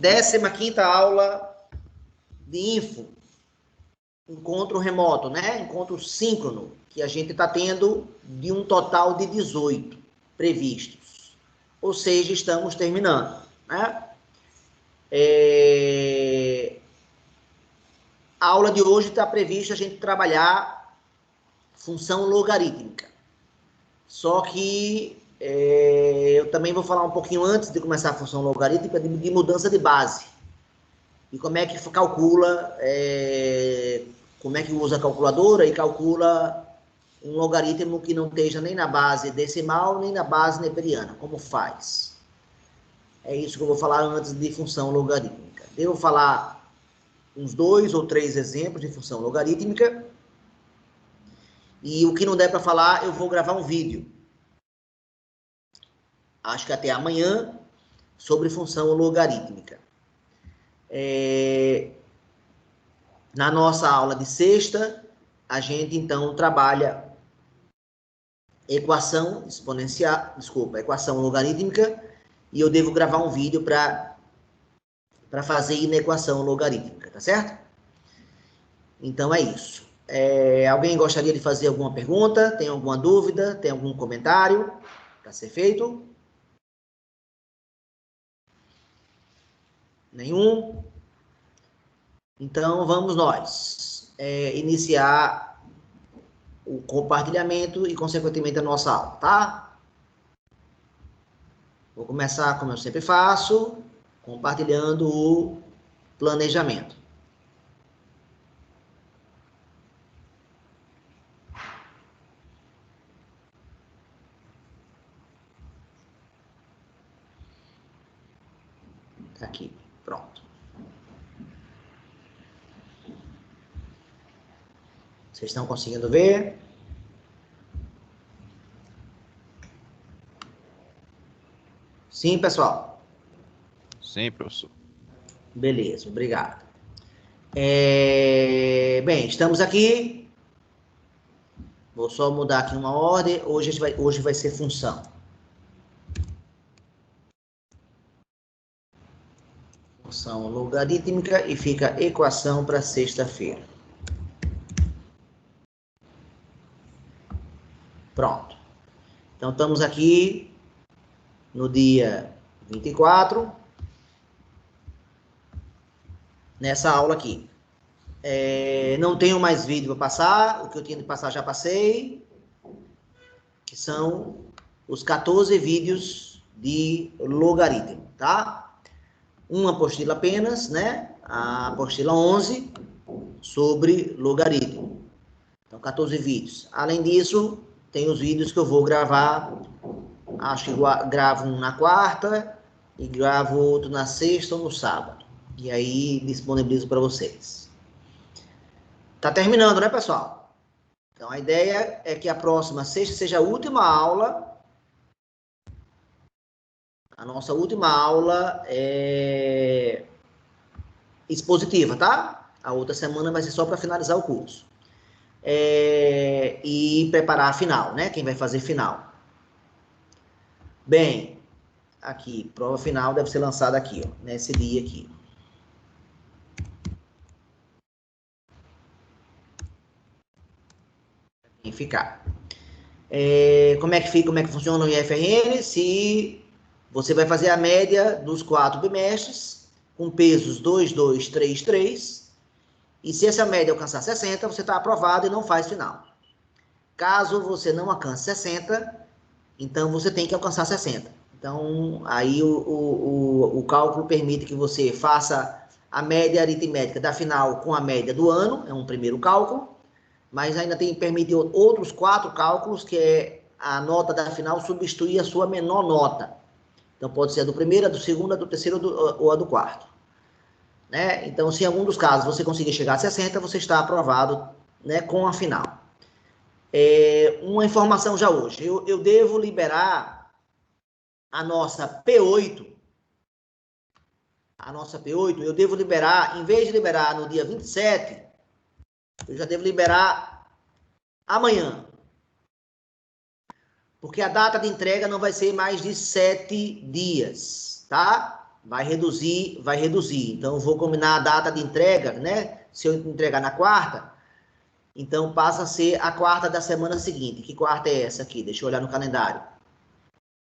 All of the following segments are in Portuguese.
15ª aula de info. Encontro remoto, né? Encontro síncrono, que a gente está tendo de um total de 18 previstos. Ou seja, estamos terminando, né? A aula de hoje está prevista a gente trabalhar função logarítmica. Só que eu também vou falar um pouquinho antes de começar a função logarítmica de mudança de base. E como é que calcula, como é que usa a calculadora e calcula um logaritmo que não esteja nem na base decimal, nem na base neperiana. Como faz? É isso que eu vou falar antes de função logarítmica. Devo falar uns 2 ou 3 exemplos de função logarítmica. E o que não der para falar, eu vou gravar um vídeo. Acho que até amanhã, sobre função logarítmica. Na nossa aula de sexta, a gente então trabalha equação logarítmica, e eu devo gravar um vídeo para fazer inequação logarítmica, tá certo? Então é isso. Alguém gostaria de fazer alguma pergunta? Tem alguma dúvida? Tem algum comentário para ser feito? Nenhum? Então vamos nós iniciar o compartilhamento e, consequentemente, a nossa aula, tá? Vou começar, como eu sempre faço, compartilhando o planejamento. Tá aqui, pronto. Vocês estão conseguindo ver? Sim, pessoal? Sim, professor. Beleza, obrigado. Bem, estamos aqui. Vou só mudar aqui uma ordem. Hoje vai ser função. Função logarítmica e fica equação para sexta-feira. Pronto. Então, estamos aqui no dia 24, nessa aula aqui. Não tenho mais vídeo para passar, o que eu tinha de passar já passei, que são os 14 vídeos de logaritmo, tá? Uma apostila apenas, né? A apostila 11, sobre logaritmo. Então, 14 vídeos. Além disso, tem os vídeos que eu vou gravar. Acho que gravo um na quarta e gravo outro na sexta ou no sábado. E aí disponibilizo para vocês. Tá terminando, né, pessoal? Então a ideia é que a próxima sexta seja a última aula. A nossa última aula expositiva, tá? A outra semana vai ser só para finalizar o curso. E preparar a final, né? Quem vai fazer final. Bem, aqui, prova final deve ser lançada aqui, ó, nesse dia aqui. E ficar. Como é que funciona o IFRN? Se você vai fazer a média dos 4 bimestres, com pesos 2, 2, 3, 3, e se essa média alcançar 60, você está aprovado e não faz final. Caso você não alcance 60, então você tem que alcançar 60. Então, aí o cálculo permite que você faça a média aritmética da final com a média do ano, é um primeiro cálculo, mas ainda permite outros 4 cálculos, que é a nota da final substituir a sua menor nota. Então, pode ser a do primeiro, a do segundo, a do terceiro ou a do quarto. Né? Então, se em algum dos casos você conseguir chegar a 60, você está aprovado, né, com a final. Uma informação já hoje. Eu devo liberar a nossa P8. A nossa P8, eu devo liberar, em vez de liberar no dia 27, eu já devo liberar amanhã. Porque a data de entrega não vai ser mais de 7 dias, tá? vai reduzir. Então, eu vou combinar a data de entrega, né? Se eu entregar na quarta, então passa a ser a quarta da semana seguinte. Que quarta é essa aqui? Deixa eu olhar no calendário,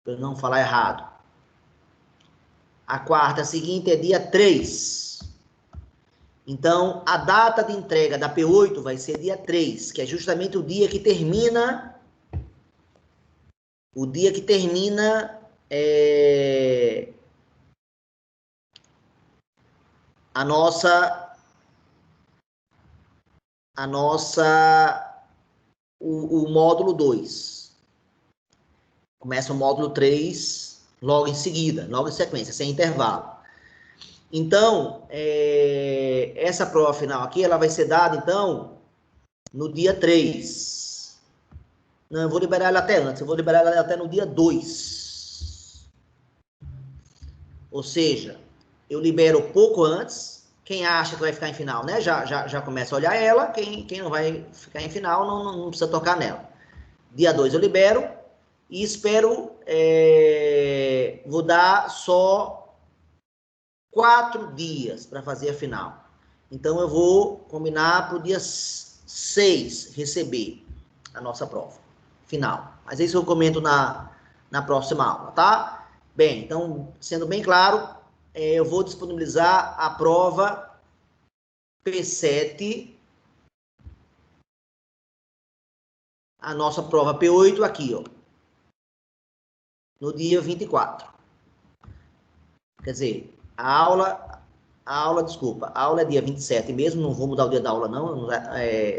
para eu não falar errado. A quarta seguinte é dia 3. Então, a data de entrega da P8 vai ser dia 3, que é justamente o dia que termina... a nossa... o módulo 2. Começa o módulo 3 logo em seguida, logo em sequência, sem intervalo. Então, essa prova final aqui, ela vai ser dada, então, no dia 3. Não, eu vou liberar ela até antes, eu vou liberar ela até no dia 2. Ou seja, eu libero pouco antes. Quem acha que vai ficar em final, né? Já começa a olhar ela. Quem não vai ficar em final, não precisa tocar nela. Dia 2 eu libero e espero... vou dar só 4 dias para fazer a final. Então, eu vou combinar para o dia 6 receber a nossa prova final. Mas isso eu comento na próxima aula, tá? Bem, então, sendo bem claro, eu vou disponibilizar a prova P7, a nossa prova P8 aqui, ó, no dia 24. Quer dizer, a aula é dia 27 mesmo, não vou mudar o dia da aula não,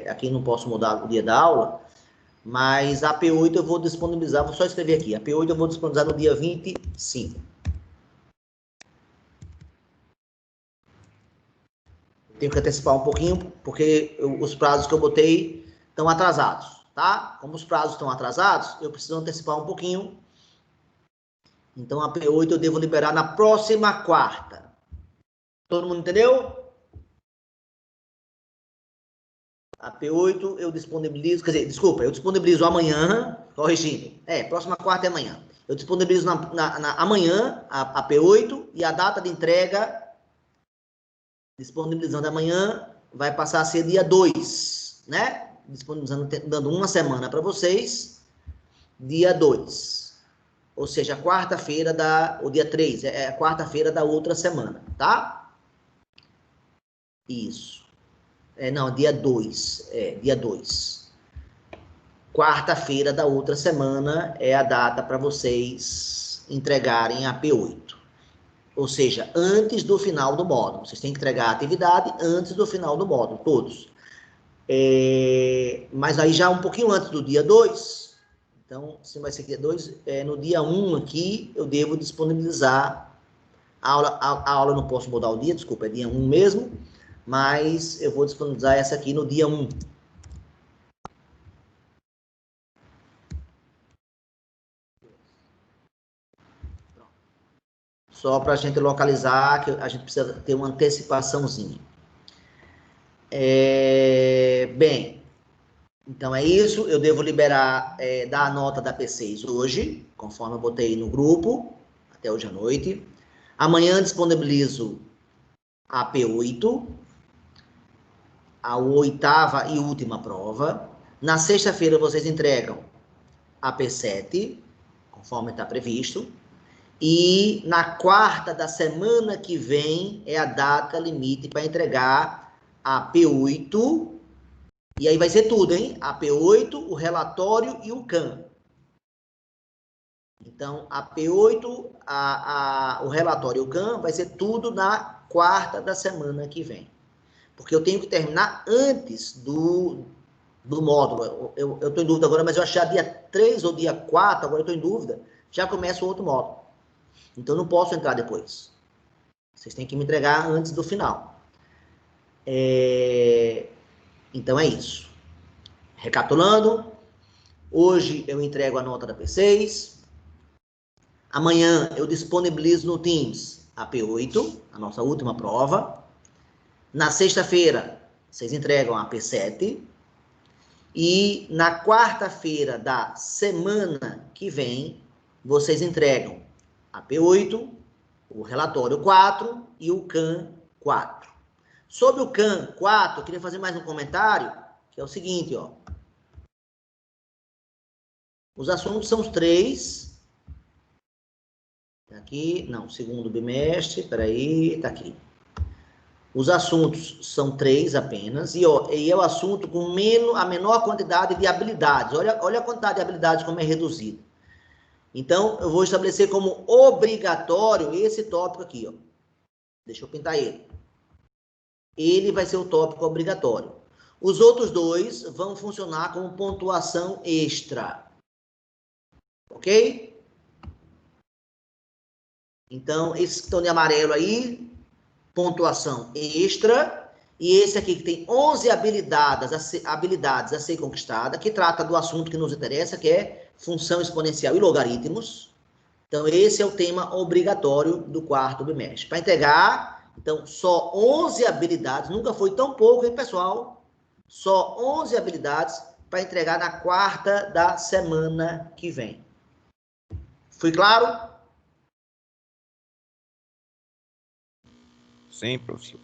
aqui não posso mudar o dia da aula, mas a P8 eu vou disponibilizar, vou só escrever aqui, a P8 eu vou disponibilizar no dia 25. Tenho que antecipar um pouquinho, porque os prazos que eu botei estão atrasados, tá? Como os prazos estão atrasados, eu preciso antecipar um pouquinho. Então, a P8 eu devo liberar na próxima quarta. Todo mundo entendeu? A P8 eu disponibilizo, quer dizer, desculpa, eu disponibilizo amanhã, corrigindo. Próxima quarta é amanhã. Eu disponibilizo amanhã a P8 e a data de entrega, disponibilizando amanhã, vai passar a ser dia 2, né? Disponibilizando, dando uma semana para vocês, dia 2. Ou seja, quarta-feira o dia 3, é a quarta-feira da outra semana, tá? Isso. Não, dia 2. Dia 2. Quarta-feira da outra semana é a data para vocês entregarem a P8. Ou seja, antes do final do módulo. Vocês têm que entregar a atividade antes do final do módulo, todos. Mas aí já um pouquinho antes do dia 2, então, se vai ser dia 2, no dia 1 aqui, eu devo disponibilizar a aula eu não posso mudar o dia, desculpa, é dia 1 mesmo, mas eu vou disponibilizar essa aqui no dia 1. Só para a gente localizar, que a gente precisa ter uma antecipaçãozinha. Bem, então é isso. Eu devo liberar, dar a nota da P6 hoje, conforme eu botei no grupo, até hoje à noite. Amanhã disponibilizo a P8, a 8ª e última prova. Na sexta-feira vocês entregam a P7, conforme está previsto. E na quarta da semana que vem é a data limite para entregar a P8. E aí vai ser tudo, hein? A P8, o relatório e o CAM. Então, a P8, o relatório e o CAM vai ser tudo na quarta da semana que vem. Porque eu tenho que terminar antes do módulo. Eu estou em dúvida agora, mas eu achei dia 3 ou dia 4, agora eu estou em dúvida, já começa o outro módulo. Então, eu não posso entrar depois. Vocês têm que me entregar antes do final. Então, é isso. Recapitulando, hoje eu entrego a nota da P6. Amanhã eu disponibilizo no Teams a P8, a nossa última prova. Na sexta-feira, vocês entregam a P7. E na quarta-feira da semana que vem, vocês entregam a P8, o relatório 4 e o CAN 4. Sobre o CAN 4, eu queria fazer mais um comentário, que é o seguinte, ó. Os assuntos são os 3. Aqui, não, segundo bimestre, peraí, tá aqui. Os assuntos são 3 apenas, e é o assunto com a menor quantidade de habilidades. Olha a quantidade de habilidades como é reduzida. Então, eu vou estabelecer como obrigatório esse tópico aqui, ó. Deixa eu pintar ele. Ele vai ser o tópico obrigatório. Os outros 2 vão funcionar como pontuação extra. Ok? Então, esses que estão de amarelo aí, pontuação extra. E esse aqui que tem 11 habilidades a ser conquistada, que trata do assunto que nos interessa, que é função exponencial e logaritmos. Então, esse é o tema obrigatório do 4º bimestre. Para entregar, então, só 11 habilidades, nunca foi tão pouco, hein, pessoal? Só 11 habilidades para entregar na 4ª da semana que vem. Foi claro? Sim, professor.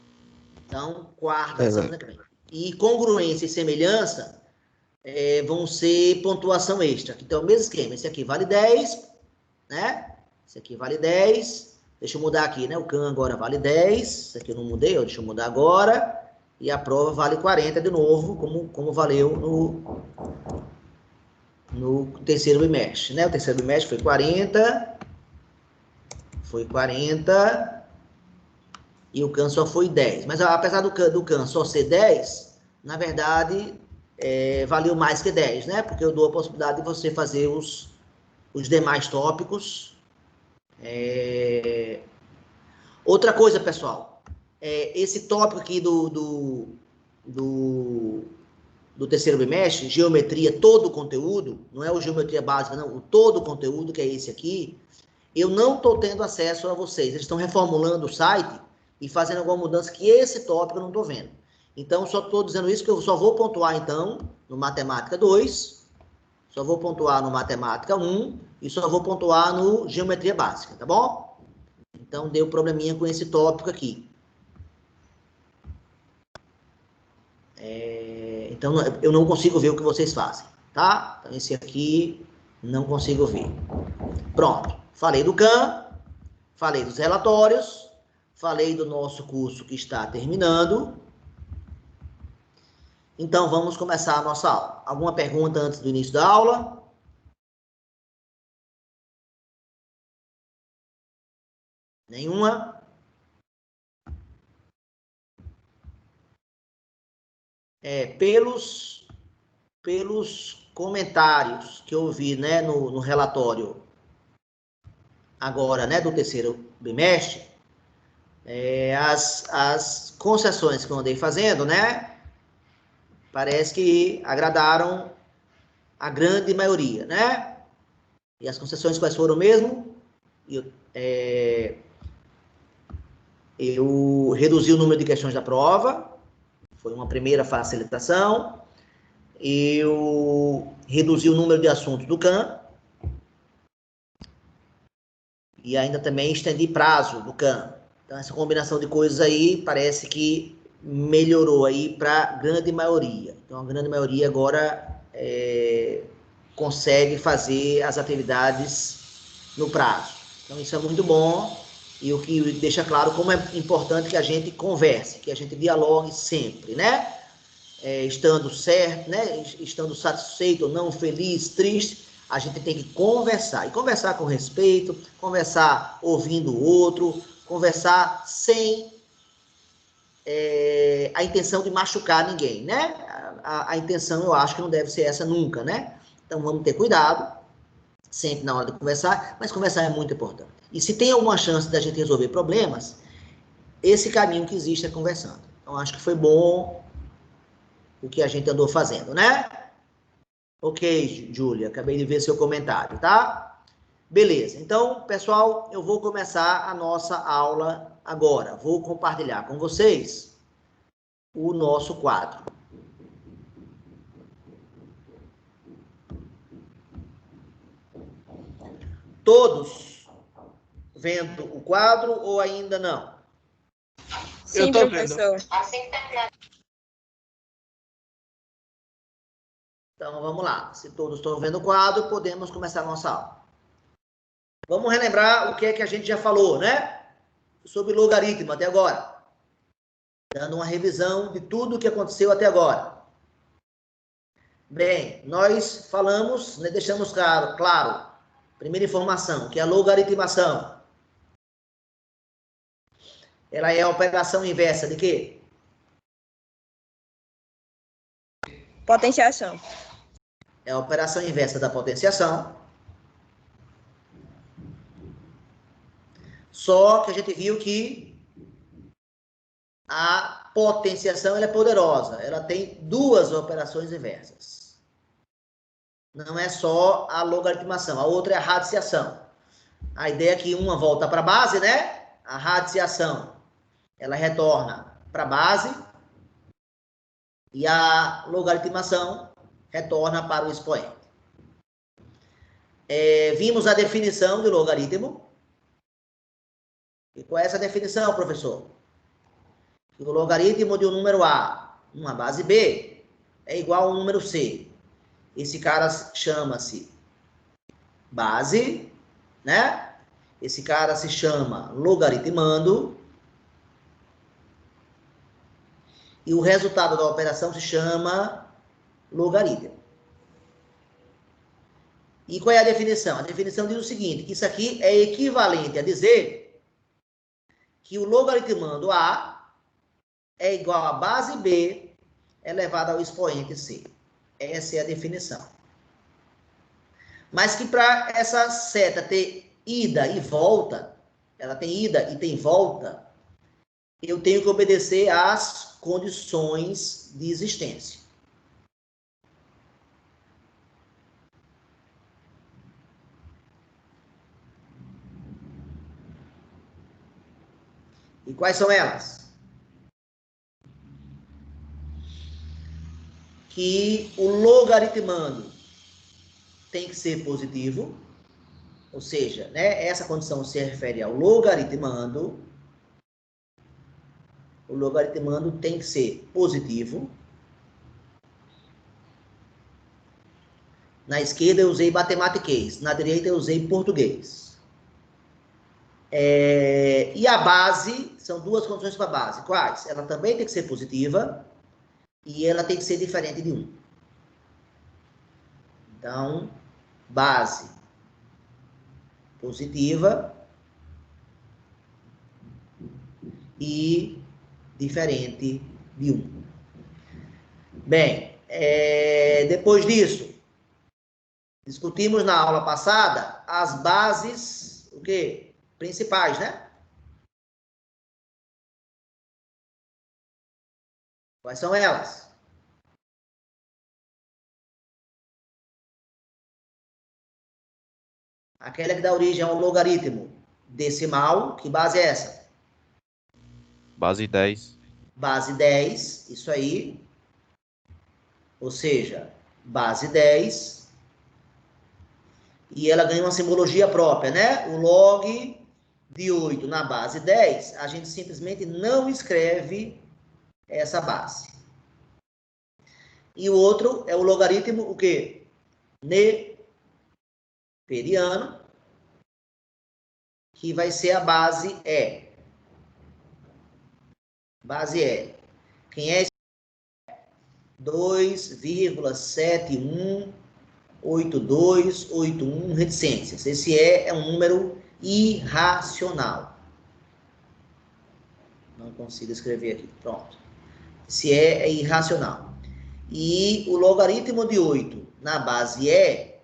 Então, 4ª da semana que vem. E congruência e semelhança vão ser pontuação extra. Então, é o mesmo esquema. Esse aqui vale 10, né? Esse aqui vale 10. Deixa eu mudar aqui, né? O CAN agora vale 10. Esse aqui eu não mudei, ó. Deixa eu mudar agora. E a prova vale 40 de novo, como valeu no 3º bimestre, né? O 3º bimestre foi 40. Foi 40. E o CAN só foi 10. Mas apesar do CAN só ser 10, na verdade, valeu mais que 10, né? Porque eu dou a possibilidade de você fazer os demais tópicos. Outra coisa, pessoal, esse tópico aqui do 3º bimestre, geometria, todo o conteúdo, não é o geometria básica, não, o todo o conteúdo, que é esse aqui, eu não estou tendo acesso a vocês. Eles estão reformulando o site e fazendo alguma mudança que esse tópico eu não estou vendo. Então, só estou dizendo isso, que eu só vou pontuar, então, no Matemática 2, só vou pontuar no Matemática 1 e só vou pontuar no Geometria Básica, tá bom? Então, deu probleminha com esse tópico aqui. Então, eu não consigo ver o que vocês fazem, tá? Então, esse aqui, não consigo ver. Pronto. Falei do CAN, falei dos relatórios, falei do nosso curso que está terminando. Então, vamos começar a nossa aula. Alguma pergunta antes do início da aula? Nenhuma? Pelos comentários que eu vi, né, no relatório agora, né, do 3º bimestre, as concessões que eu andei fazendo, né, parece que agradaram a grande maioria, né? E as concessões quais foram mesmo? Eu reduzi o número de questões da prova, foi uma primeira facilitação. Eu reduzi o número de assuntos do CAN. E ainda também estendi prazo do CAN. Então, essa combinação de coisas aí parece que melhorou aí para a grande maioria. Então, a grande maioria agora consegue fazer as atividades no prazo. Então, isso é muito bom e o que deixa claro como é importante que a gente converse, que a gente dialogue sempre, né? Estando certo, né? Estando satisfeito ou não, feliz, triste, a gente tem que conversar. E conversar com respeito, conversar ouvindo o outro, conversar sem a intenção de machucar ninguém, né? A intenção, eu acho que não deve ser essa nunca, né? Então, vamos ter cuidado, sempre na hora de conversar, mas conversar é muito importante. E se tem alguma chance da gente resolver problemas, esse caminho que existe é conversando. Então, acho que foi bom o que a gente andou fazendo, né? Ok, Júlia, acabei de ver seu comentário, tá? Beleza, então, pessoal, eu vou começar a nossa aula agora. Vou compartilhar com vocês o nosso quadro. Todos vendo o quadro ou ainda não? Sim, eu tô professor. Então, vamos lá. Se todos estão vendo o quadro, podemos começar a nossa aula. Vamos relembrar o que é que a gente já falou, né? Sobre logaritmo até agora. Dando uma revisão de tudo o que aconteceu até agora. Bem, nós falamos, né, deixamos claro, primeira informação, que a logaritmação, ela é a operação inversa de quê? Potenciação. É a operação inversa da potenciação. Só que a gente viu que a potenciação ela é poderosa. Ela tem duas operações inversas. Não é só a logaritmação. A outra é a radiciação. A ideia é que uma volta para a base, né? A radiciação, ela retorna para a base. E a logaritmação retorna para o expoente. Vimos a definição de logaritmo. E qual é essa definição, professor? Que o logaritmo de um número A, uma base B, é igual a um número C. Esse cara chama-se base, né? Esse cara se chama logaritmando. E o resultado da operação se chama logaritmo. E qual é a definição? A definição diz o seguinte, que isso aqui é equivalente a dizer que o logaritmando A é igual a base B elevado ao expoente C. Essa é a definição. Mas que para essa seta ter ida e volta, ela tem ida e tem volta, eu tenho que obedecer às condições de existência. E quais são elas? Que o logaritmando tem que ser positivo, ou seja, né, essa condição se refere ao logaritmando. O logaritmando tem que ser positivo. Na esquerda eu usei matematiquês, na direita eu usei português. E a base, são duas condições para a base. Quais? Ela também tem que ser positiva e ela tem que ser diferente de 1. Então, base positiva e diferente de 1. Bem, depois disso, discutimos na aula passada as bases, o quê? Principais, né? Quais são elas? Aquela que dá origem a um logaritmo decimal, que base é essa? Base 10. Base 10, isso aí. Ou seja, base 10. E ela ganha uma simbologia própria, né? O log de 8 na base 10, a gente simplesmente não escreve essa base. E o outro é o logaritmo, o quê? Neperiano, que vai ser a base E. Base E. Quem é esse? 2,718281 reticências. Esse E é um número irracional. Não consigo escrever aqui. Pronto. Esse E é irracional. E o logaritmo de 8 na base E é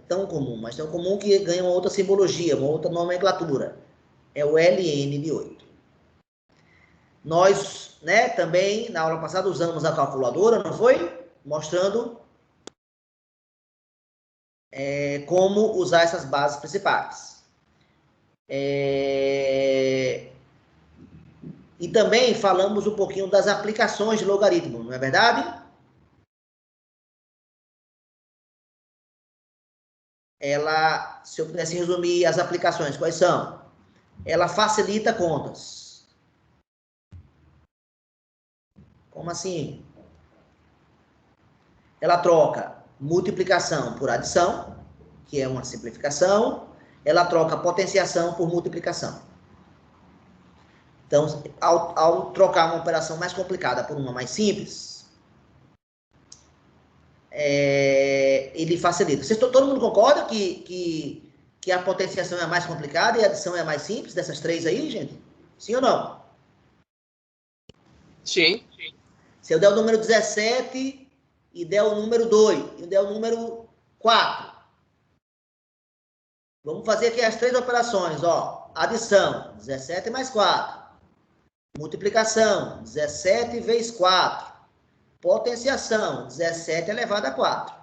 tão comum, mas tão comum que ganha uma outra simbologia, uma outra nomenclatura. É o ln de 8. Nós, né, também, na aula passada, usamos a calculadora, não foi? Mostrando como usar essas bases principais. E também falamos um pouquinho das aplicações de logaritmo, não é verdade? ela, se eu pudesse resumir as aplicações, quais são? Ela facilita contas. Como assim? Ela troca multiplicação por adição, que é uma simplificação. Ela troca potenciação por multiplicação. Então, ao trocar uma operação mais complicada por uma mais simples, ele facilita. Todo mundo concorda que a potenciação é a mais complicada e a adição é a mais simples dessas três aí, gente? Sim ou não? Sim. Se eu der o número 17 e der o número 2 e der o número 4, vamos fazer aqui as três operações, ó. Adição, 17 mais 4. Multiplicação, 17 vezes 4. Potenciação, 17 elevado a 4.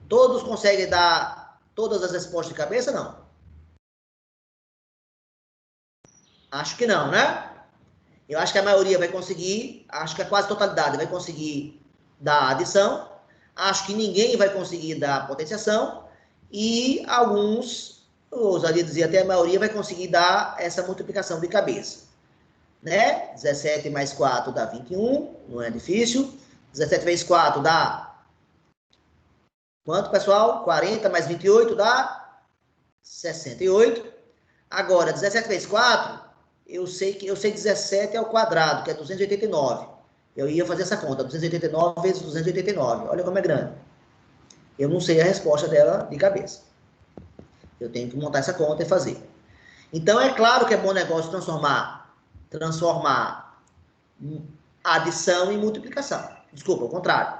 Todos conseguem dar todas as respostas de cabeça, não? Acho que não, né? Eu acho que a maioria vai conseguir, acho que a quase totalidade vai conseguir dar adição, acho que ninguém vai conseguir dar potenciação, e alguns, eu ousaria dizer até a maioria, vai conseguir dar essa multiplicação de cabeça. Né? 17 mais 4 dá 21, não é difícil. 17 vezes 4 dá quanto, pessoal? 40 mais 28 dá 68. Agora, 17 vezes 4, eu sei 17 ao quadrado, que é 289. Eu ia fazer essa conta, 289 vezes 289. Olha como é grande. Eu não sei a resposta dela de cabeça. Eu tenho que montar essa conta e fazer. Então, é claro que é bom negócio transformar adição em multiplicação. Desculpa, ao contrário.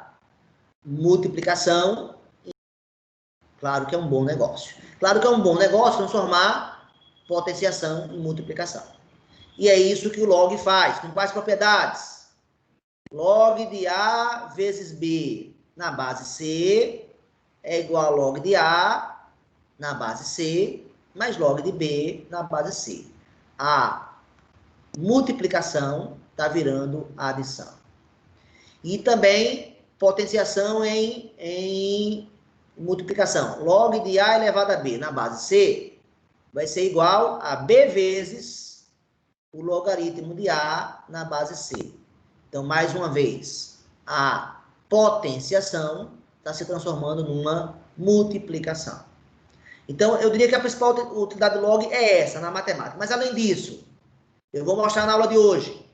Multiplicação, claro que é um bom negócio. Claro que é um bom negócio transformar potenciação em multiplicação. E é isso que o log faz. Com quais propriedades? Log de A vezes B na base C é igual a log de A na base C mais log de B na base C. A multiplicação está virando adição. E também potenciação em multiplicação. Log de A elevado a B na base C vai ser igual a B vezes o logaritmo de A na base C. Então, mais uma vez, a potenciação está se transformando numa multiplicação. Então, eu diria que a principal utilidade do log é essa, na matemática. Mas, além disso, eu vou mostrar na aula de hoje.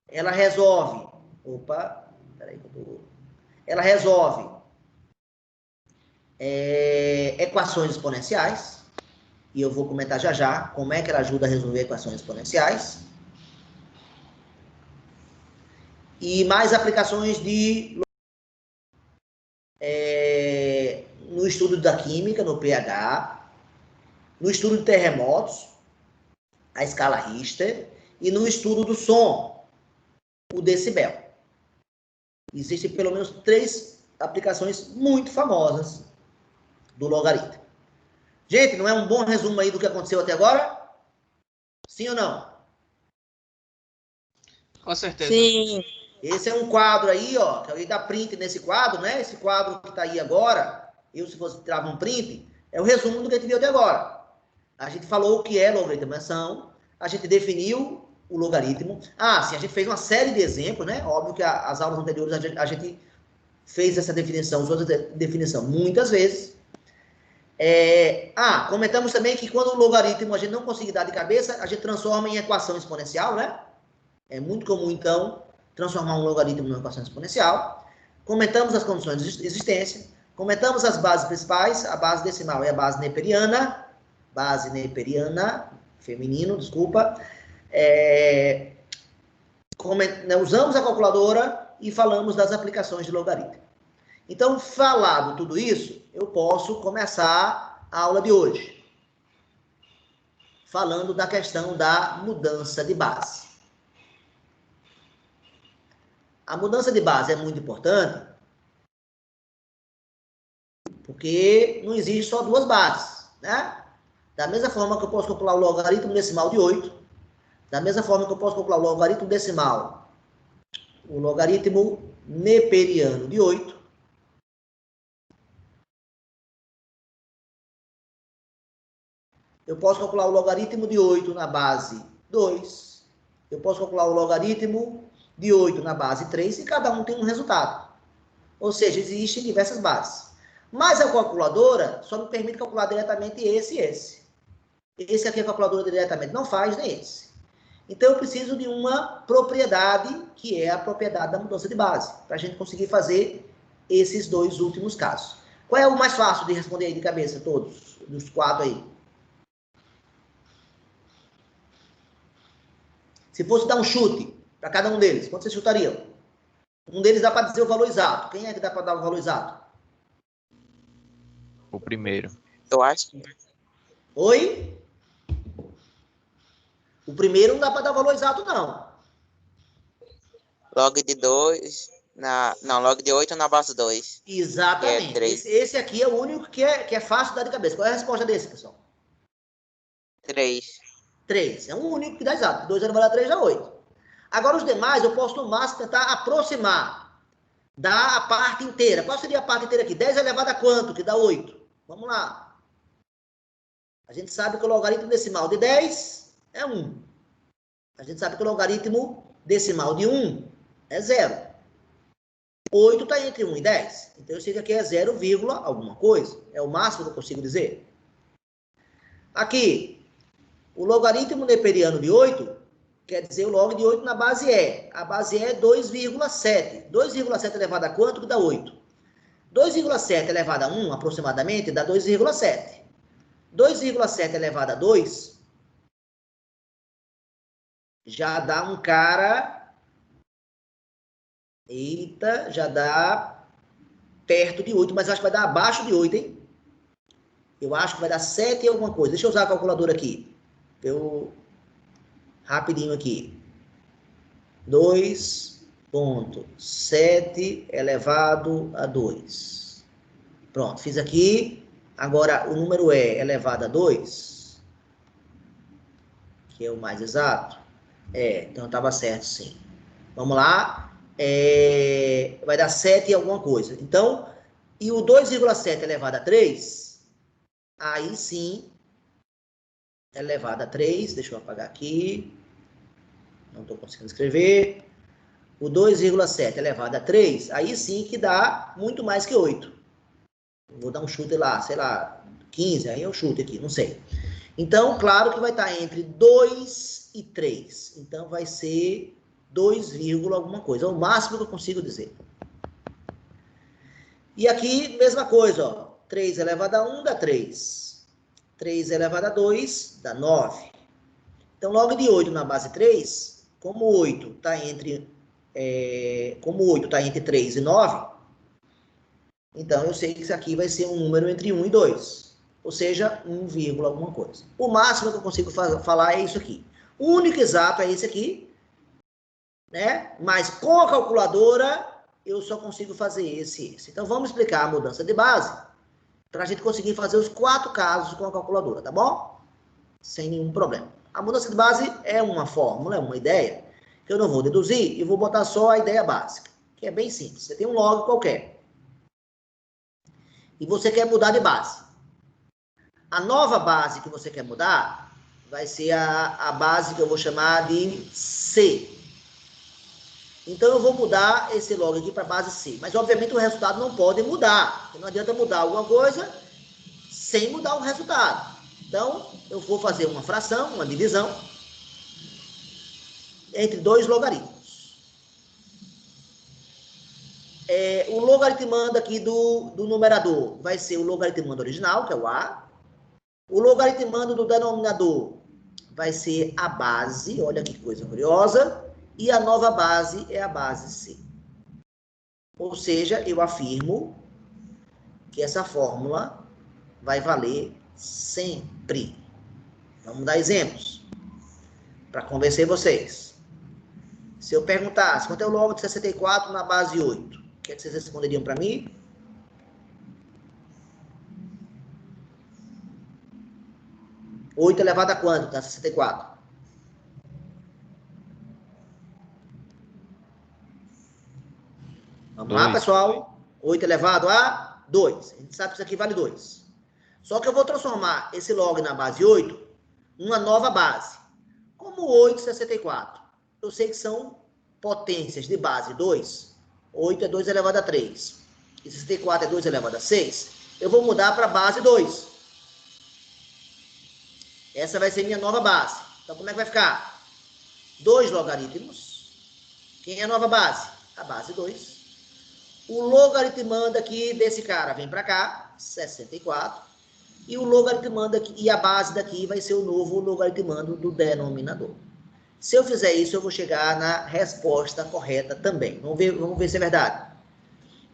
Ela resolve... Opa, peraí que eu tô... Ela resolve equações exponenciais. E eu vou comentar já já como é que ela ajuda a resolver equações exponenciais. E mais aplicações no estudo da química, no pH, no estudo de terremotos, a escala Richter, e no estudo do som, o decibel. Existem pelo menos 3 aplicações muito famosas do logaritmo. Gente, não é um bom resumo aí do que aconteceu até agora? Sim ou não? Com certeza. Sim. Esse é um quadro aí, ó, que alguém dá print nesse quadro, né? Esse quadro que está aí agora, eu se fosse tirar um print, é o resumo do que a gente viu até agora. A gente falou o que é logaritmação, a gente definiu o logaritmo. Ah, sim, a gente fez uma série de exemplos, né? Óbvio que as aulas anteriores a gente fez essa definição, usou essa definição muitas vezes. Comentamos também que quando o logaritmo a gente não conseguir dar de cabeça, a gente transforma em equação exponencial, né? É muito comum, então, transformar um logaritmo em equação exponencial. Comentamos as condições de existência. Comentamos as bases principais, a base decimal e a base neperiana. Base neperiana, feminino, desculpa. Usamos a calculadora e falamos das aplicações de logaritmo. Então, falado tudo isso, eu posso começar a aula de hoje, falando da questão da mudança de base. A mudança de base é muito importante, porque não existe só 2 bases, né? Da mesma forma que eu posso calcular o logaritmo decimal de 8, da mesma forma que eu posso calcular o logaritmo decimal, o logaritmo neperiano de 8, Eu posso calcular o logaritmo de 8 na base 2. Eu posso calcular o logaritmo de 8 na base 3 e cada um tem um resultado. Ou seja, existem diversas bases. Mas a calculadora só me permite calcular diretamente esse e esse. Esse aqui a calculadora diretamente não faz, nem esse. Então eu preciso de uma propriedade, que é a propriedade da mudança de base, para a gente conseguir fazer esses dois últimos casos. Qual é o mais fácil de responder aí de cabeça, todos, dos 4 aí? Se fosse dar um chute para cada um deles, quanto vocês chutariam? Um deles dá para dizer o valor exato. Quem é que dá para dar o valor exato? O primeiro. Eu acho. Oi? O primeiro não dá para dar o valor exato, não. Log de 2. Não, log de 8 na base 2. Exatamente. É esse aqui é o único que é fácil de dar de cabeça. Qual é a resposta desse, pessoal? 3. 3. É o único que dá exato. 2 elevado a 3 dá 8. Agora, os demais, eu posso, no máximo, tentar aproximar. Dar a parte inteira. Qual seria a parte inteira aqui? 10 elevado a quanto? Que dá 8. Vamos lá. A gente sabe que o logaritmo decimal de 10 é 1. A gente sabe que o logaritmo decimal de 1 é 0. 8 está entre 1 e 10. Então, eu sei que aqui é 0, alguma coisa. É o máximo que eu consigo dizer. Aqui, o logaritmo neperiano de 8 quer dizer o log de 8 na base E. A base E é 2,7. 2,7 elevado a quanto que dá 8? 2,7 elevado a 1, aproximadamente, dá 2,7. 2,7 elevado a 2 já dá um cara... Eita, já dá perto de 8, mas acho que vai dar abaixo de 8, hein? Eu acho que vai dar 7 e alguma coisa. Deixa eu usar a calculadora aqui. Rapidinho aqui. 2,7 elevado a 2. Pronto, fiz aqui. Agora, o número E elevado a 2, que é o mais exato. Então estava certo, sim. Vamos lá. Vai dar 7 e alguma coisa. Então, e o 2,7 elevado a 3, aí sim, elevado a 3, deixa eu apagar aqui. Não estou conseguindo escrever. O 2,7 elevado a 3, aí sim que dá muito mais que 8. Vou dar um chute lá, sei lá, 15, aí eu chuto aqui, não sei. Então, claro que vai estar entre 2 e 3. Então, vai ser 2, alguma coisa. É o máximo que eu consigo dizer. E aqui, mesma coisa, ó. 3 elevado a 1 dá 3. 3 elevado a 2 dá 9. Então, log de 8 na base 3, como 8 está entre 3 e 9, então eu sei que isso aqui vai ser um número entre 1 e 2. Ou seja, 1, alguma coisa. O máximo que eu consigo falar é isso aqui. O único exato é esse aqui, né? Mas com a calculadora, eu só consigo fazer esse e esse. Então, vamos explicar a mudança de base para a gente conseguir fazer os 4 casos com a calculadora, tá bom? Sem nenhum problema. A mudança de base é uma fórmula, é uma ideia, que eu não vou deduzir e vou botar só a ideia básica, que é bem simples. Você tem um log qualquer e você quer mudar de base. A nova base que você quer mudar vai ser a base que eu vou chamar de C. Então, eu vou mudar esse log aqui para a base C. Mas, obviamente, o resultado não pode mudar. Não adianta mudar alguma coisa sem mudar o resultado. Então, eu vou fazer uma fração, uma divisão, entre 2 logaritmos. O logaritmando aqui do numerador vai ser o logaritmando original, que é o A. O logaritmando do denominador vai ser a base, olha que coisa curiosa, e a nova base é a base C. Ou seja, eu afirmo que essa fórmula vai valer sempre. Vamos dar exemplos para convencer vocês. Se eu perguntasse quanto é o log de 64 na base 8, o que é que vocês responderiam para mim? Oito elevado a quanto? Dá 64. Vamos lá, pessoal. 8 elevado a 2. A gente sabe que isso aqui vale 2. Só que eu vou transformar esse log na base 8 numa nova base. Como 8 e 64, eu sei que são potências de base 2. 8 é 2 elevado a 3. E 64 é 2 elevado a 6. Eu vou mudar para base 2. Essa vai ser minha nova base. Então, como é que vai ficar? 2 logaritmos. Quem é a nova base? A base 2. O logaritmando aqui desse cara vem para cá, 64. E o logaritmando aqui, e a base daqui vai ser o novo logaritmando do denominador. Se eu fizer isso, eu vou chegar na resposta correta também. Vamos ver se é verdade.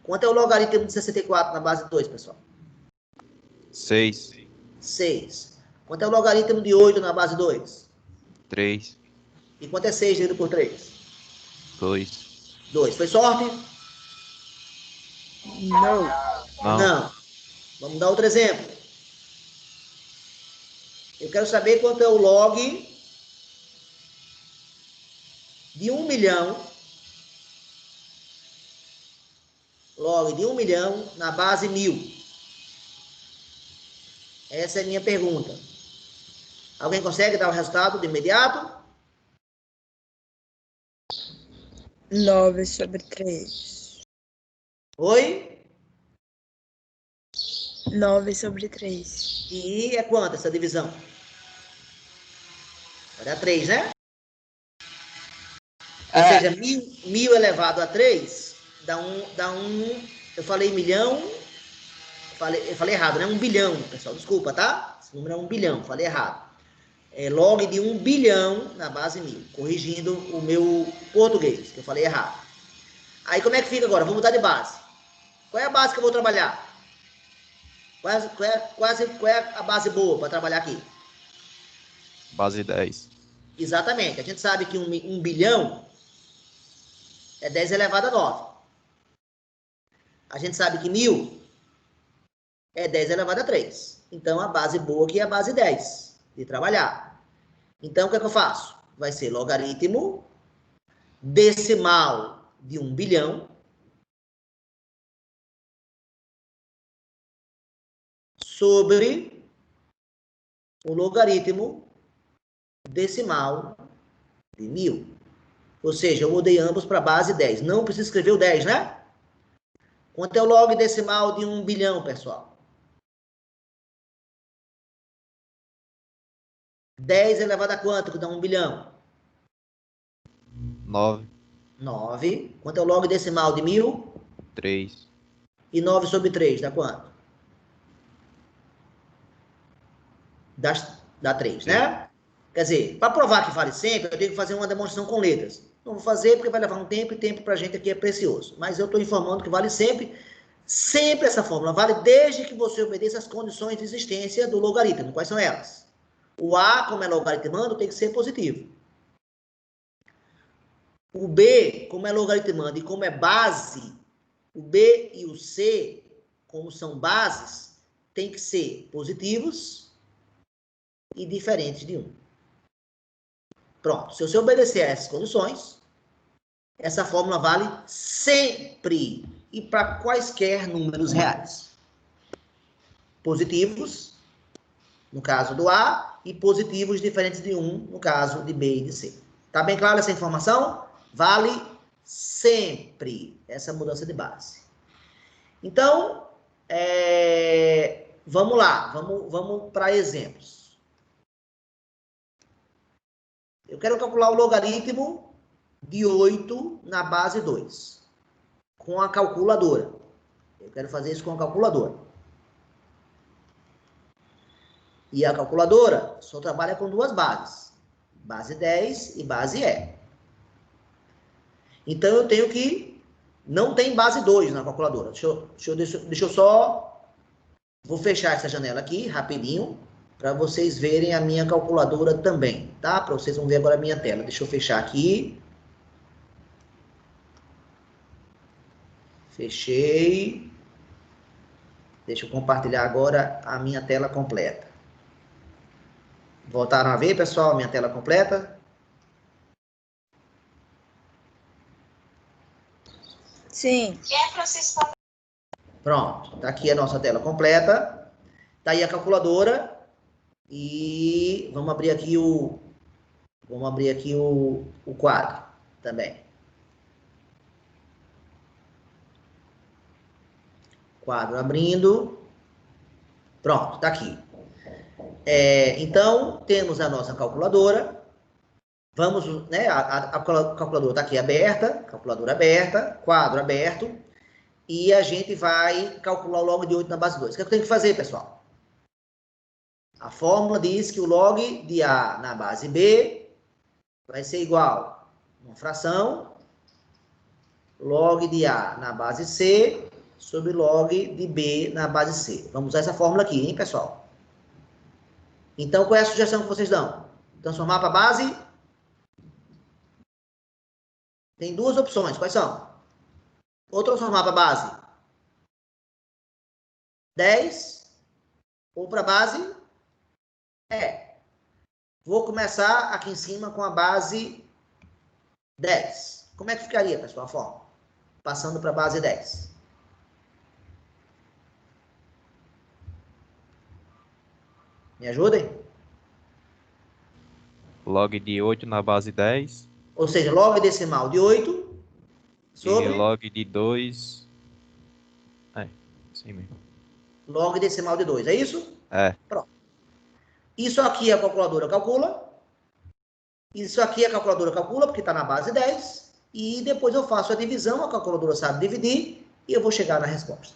Quanto é o logaritmo de 64 na base 2, pessoal? 6. 6. Quanto é o logaritmo de 8 na base 2? 3. E quanto é 6 dividido por 3? 2. 2. Foi sorte? Não. Não. Não. Vamos dar outro exemplo. Eu quero saber quanto é o log de 1 milhão. Log de 1 milhão na base 1000. Essa é a minha pergunta. Alguém consegue dar o resultado de imediato? 9 sobre 3. Oi? 9 sobre 3. E é quanto essa divisão? Vai dar 3, né? Ou seja, 1000 elevado a 3 dá um... Eu falei milhão... Eu falei errado, né? 1 bilhão, pessoal. Desculpa, tá? Esse número é 1 bilhão. Falei errado. É log de 1 bilhão na base 1000. Corrigindo o meu português, que eu falei errado. Aí como é que fica agora? Vou mudar de base. Qual é a base que eu vou trabalhar? Qual é a base boa para trabalhar aqui? Base 10. Exatamente. A gente sabe que 1 bilhão é 10 elevado a 9. A gente sabe que 1000 é 10 elevado a 3. Então, a base boa aqui é a base 10 de trabalhar. Então, o que é que eu faço? Vai ser logaritmo decimal de 1 bilhão sobre o logaritmo decimal de 1000. Ou seja, eu mudei ambos para base 10. Não precisa escrever o 10, né? Quanto é o log decimal de 1 bilhão, pessoal? 10 elevado a quanto que dá 1 bilhão? 9. 9. Quanto é o log decimal de 1000? 3. E 9 sobre 3 dá quanto? Dá 3, né? Quer dizer, para provar que vale sempre, eu tenho que fazer uma demonstração com letras. Não vou fazer porque vai levar um tempo, e tempo para a gente aqui é precioso. Mas eu estou informando que vale sempre, sempre essa fórmula. Vale desde que você obedeça as condições de existência do logaritmo. Quais são elas? O A, como é logaritmando, tem que ser positivo. O B, como é logaritmando e como é base, o B e o C, como são bases, tem que ser positivos e diferentes de 1. Pronto. Se você obedecer a essas condições, essa fórmula vale sempre e para quaisquer números reais. Positivos, no caso do A, e positivos diferentes de 1, no caso de B e de C. Tá bem clara essa informação? Vale sempre essa mudança de base. Então, vamos lá, vamos para exemplos. Eu quero calcular o logaritmo de 8 na base 2, com a calculadora. Eu quero fazer isso com a calculadora. E a calculadora só trabalha com duas bases, base 10 e base E. Então, eu tenho que... Não tem base 2 na calculadora. Deixa eu só... Vou fechar essa janela aqui, rapidinho, para vocês verem a minha calculadora também, tá? Para vocês vão ver agora a minha tela. Deixa eu fechar aqui. Fechei. Deixa eu compartilhar agora a minha tela completa. Voltaram a ver, pessoal, a minha tela completa? Sim. Pronto, tá aqui a nossa tela completa. Tá aí a calculadora. E vamos abrir aqui o quadro também. Quadro abrindo. Pronto, tá aqui. Então, temos a nossa calculadora. Vamos, né? A calculadora está aqui aberta, calculadora aberta, quadro aberto. E a gente vai calcular o log de 8 na base 2. O que eu tenho que fazer, pessoal? A fórmula diz que o log de A na base B vai ser igual a uma fração, log de A na base C, sobre log de B na base C. Vamos usar essa fórmula aqui, hein, pessoal? Então, qual é a sugestão que vocês dão? Transformar para base? Tem duas opções. Quais são? Ou transformar para base 10, ou para base... Vou começar aqui em cima com a base 10. Como é que ficaria, pessoal, a forma? Passando para a base 10. Me ajudem? Log de 8 na base 10. Ou seja, log decimal de 8 sobre E log de 2. Assim mesmo. log decimal de 2. É isso? É. Pronto. Isso aqui a calculadora calcula. Isso aqui a calculadora calcula, porque está na base 10. E depois eu faço a divisão, a calculadora sabe dividir, e eu vou chegar na resposta.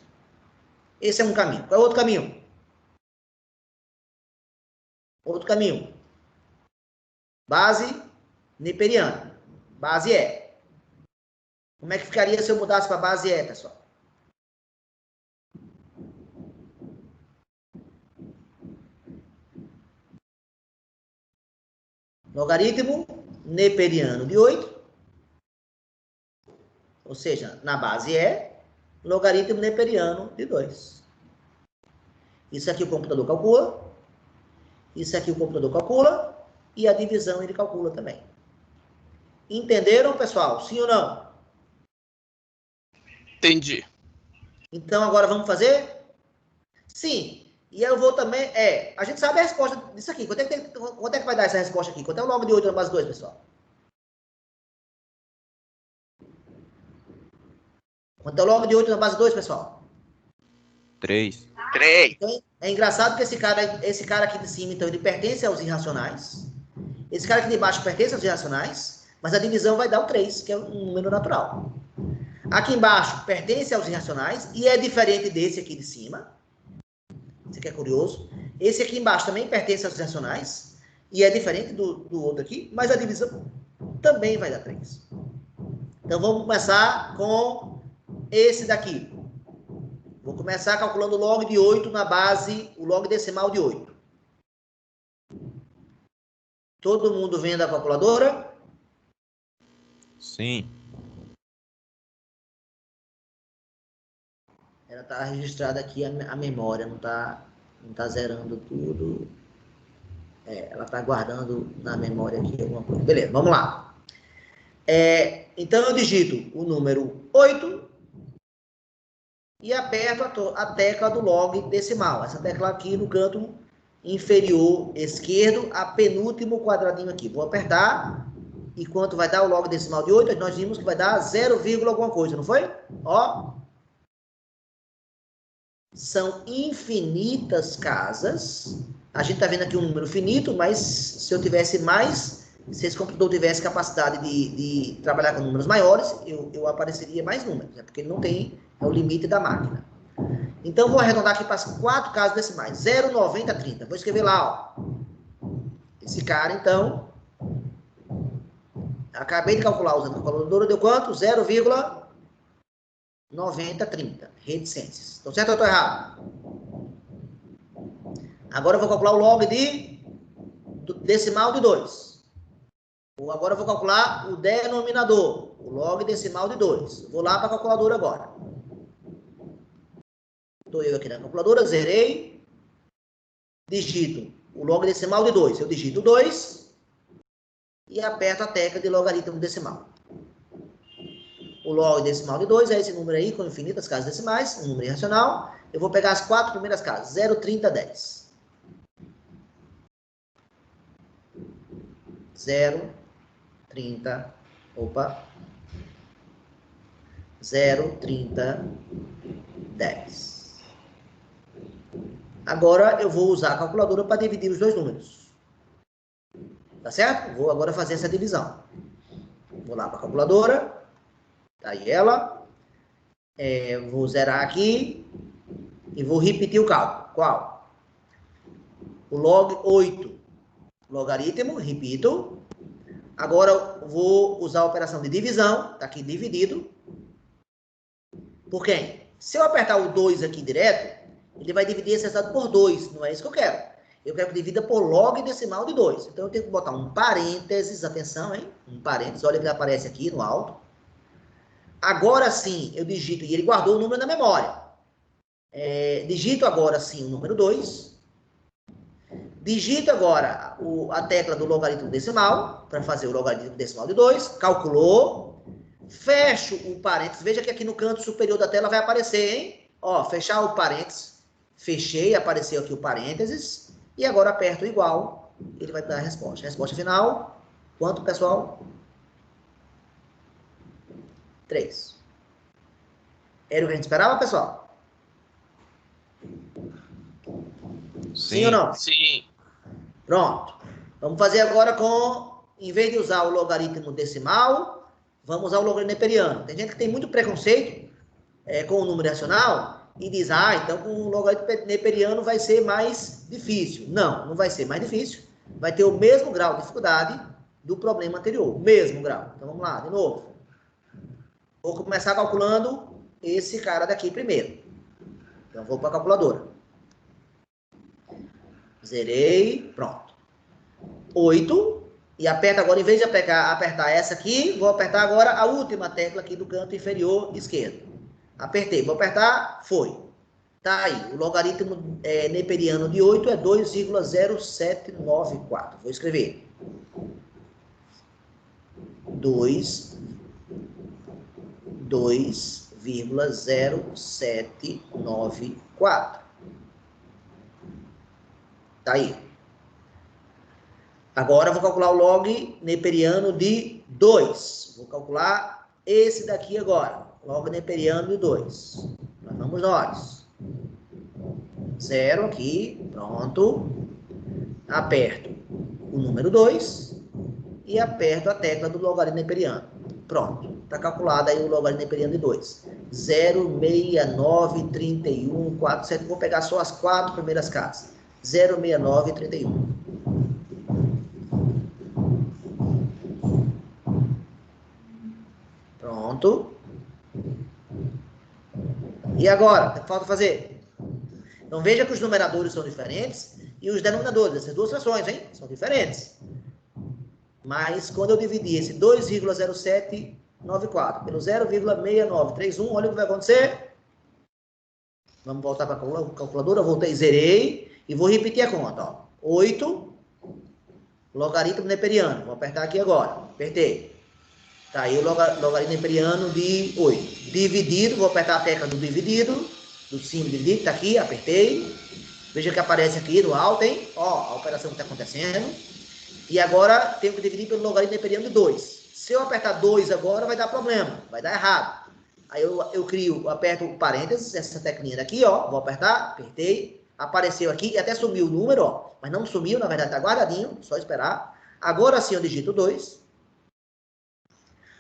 Esse é um caminho. Qual é o outro caminho? Outro caminho. Base neperiana. Base E. Como é que ficaria se eu mudasse para base E, pessoal? Logaritmo neperiano de 8. Ou seja, na base E, logaritmo neperiano de 2. Isso aqui o computador calcula. Isso aqui o computador calcula. E a divisão ele calcula também. Entenderam, pessoal? Sim ou não? Entendi. Então, agora vamos fazer? Sim. E eu vou também... a gente sabe a resposta disso aqui. Quanto é que vai dar essa resposta aqui? Quanto é o log de 8 na base 2, pessoal? Quanto é o log de 8 na base 2, pessoal? 3. 3. Então, é engraçado que esse cara aqui de cima, então, ele pertence aos irracionais. Esse cara aqui de baixo pertence aos irracionais, mas a divisão vai dar o 3, que é um número natural. Aqui embaixo pertence aos irracionais e é diferente desse aqui de cima. Esse aqui é curioso. Esse aqui embaixo também pertence aos irracionais e é diferente do outro aqui, mas a divisão também vai dar 3. Então, vamos começar com esse daqui. Vou começar calculando o log de 8 na base, o log decimal de 8. Todo mundo vendo a calculadora? Sim. Ela está registrada aqui a memória, não tá zerando tudo. Ela está guardando na memória aqui alguma coisa. Beleza, vamos lá. Então, eu digito o número 8 e aperto a tecla do log decimal. Essa tecla aqui no canto inferior esquerdo, a penúltimo quadradinho aqui. Vou apertar. E quanto vai dar o log decimal de 8? Nós vimos que vai dar 0, alguma coisa, não foi? Ó. São infinitas casas. A gente está vendo aqui um número finito, mas se eu tivesse mais, se esse computador tivesse capacidade de trabalhar com números maiores, eu apareceria mais números, né? Porque ele não tem, é o limite da máquina. Então, vou arredondar aqui para as 4 casas decimais. 0, 90, 30. Vou escrever lá, ó. Esse cara, então, acabei de calcular usando a calculadora, deu quanto? 0,9030 reticências. Estou certo ou estou errado? Agora eu vou calcular o log do decimal de 2. Agora eu vou calcular o denominador, o log decimal de 2. Vou lá para a calculadora agora. Estou eu aqui na calculadora, zerei. Digito o log decimal de 2. Eu digito 2 e aperto a tecla de logaritmo decimal. o log decimal de 2 é esse número aí, com infinitas casas decimais, um número irracional. Eu vou pegar as 4 primeiras casas, 0, 30, 10. 0, 30, 0, 30, 10. Agora eu vou usar a calculadora para dividir os dois números. Tá certo? Vou agora fazer essa divisão. Vou lá para a calculadora. Tá aí ela. Vou zerar aqui. E vou repetir o cálculo. Qual? O log 8. Logaritmo, repito. Agora eu vou usar a operação de divisão. Tá aqui dividido. Por quem? Se eu apertar o 2 aqui direto, ele vai dividir esse resultado por 2. Não é isso que eu quero. Eu quero que divida por log decimal de 2. Então, eu tenho que botar um parênteses. Atenção, hein? Um parênteses. Olha que aparece aqui no alto. Agora sim, eu digito. E ele guardou o número na memória. Digito agora sim o número 2. Digito agora a tecla do logaritmo decimal. Para fazer o logaritmo decimal de 2. Calculou. Fecho o parênteses. Veja que aqui no canto superior da tela vai aparecer, hein? Ó, fechar o parênteses. Fechei, apareceu aqui o parênteses. E agora aperto igual. Ele vai dar a resposta. Resposta final. Quanto, pessoal? 3. Era o que a gente esperava, pessoal? Sim ou não? Sim. Pronto. Vamos fazer agora com... Em vez de usar o logaritmo decimal, vamos usar o logaritmo neperiano. Tem gente que tem muito preconceito com o número racional e diz, então com o logaritmo neperiano vai ser mais difícil. Não, não vai ser mais difícil. Vai ter o mesmo grau de dificuldade do problema anterior. Mesmo grau. Então vamos lá, de novo. Vou começar calculando esse cara daqui primeiro. Então vou para a calculadora. Zerei, pronto. 8. E aperta agora, em vez de apertar essa aqui, vou apertar agora a última tecla aqui do canto inferior esquerdo. Apertei, vou apertar, foi. Tá aí, o logaritmo neperiano de 8 é 2,0794. Vou escrever. 2,0794. Tá aí. Agora eu vou calcular o log neperiano de 2. Vou calcular esse daqui agora. Log neperiano de 2. Lá vamos nós. 0 aqui, pronto. Aperto o número 2 e aperto a tecla do logaritmo neperiano. Pronto. Está calculado aí o logaritmo neperiano de 2. 0,693147. Vou pegar só as 4 primeiras casas. 0,6931. Pronto. E agora? O que falta fazer? Então veja que os numeradores são diferentes e os denominadores, essas duas frações, hein? São diferentes. Mas quando eu dividir esse 2,0794 pelo 0,6931, olha o que vai acontecer. Vamos voltar para a calculadora. Voltei, zerei e vou repetir a conta. Ó. 8, logaritmo neperiano. Vou apertar aqui agora. Apertei. Tá aí o logaritmo neperiano de 8. Dividido, vou apertar a tecla do dividido, do símbolo dividido, tá aqui, apertei. Veja que aparece aqui no alto, hein? Ó, a operação que está acontecendo. E agora tenho que dividir pelo logaritmo neperiano de 2. Se eu apertar 2 agora, vai dar problema, vai dar errado. Aí eu aperto o parênteses, essa teclinha daqui, ó, vou apertar, apertei, apareceu aqui e até sumiu o número, ó, mas não sumiu, na verdade tá guardadinho, só esperar. Agora sim eu digito 2.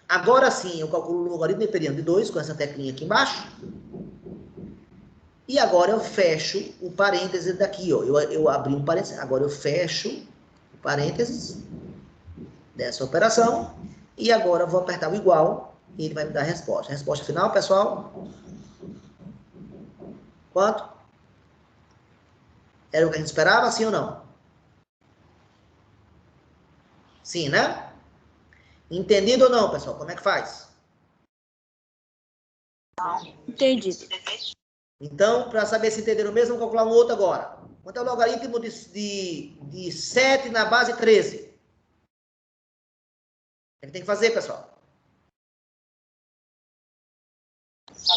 Agora sim eu calculo o logaritmo neperiano de 2 com essa teclinha aqui embaixo. E agora eu fecho o parênteses daqui, ó. Eu abri um parênteses, agora eu fecho o parênteses dessa operação. E agora eu vou apertar o igual e ele vai me dar a resposta. A resposta final, pessoal? Quanto? Era o que a gente esperava, sim ou não? Sim, né? Entendido ou não, pessoal? Como é que faz? Entendido. Então, para saber se entenderam mesmo, vamos calcular um outro agora. Quanto é o logaritmo de 7 na base 13? O que tem que fazer, pessoal?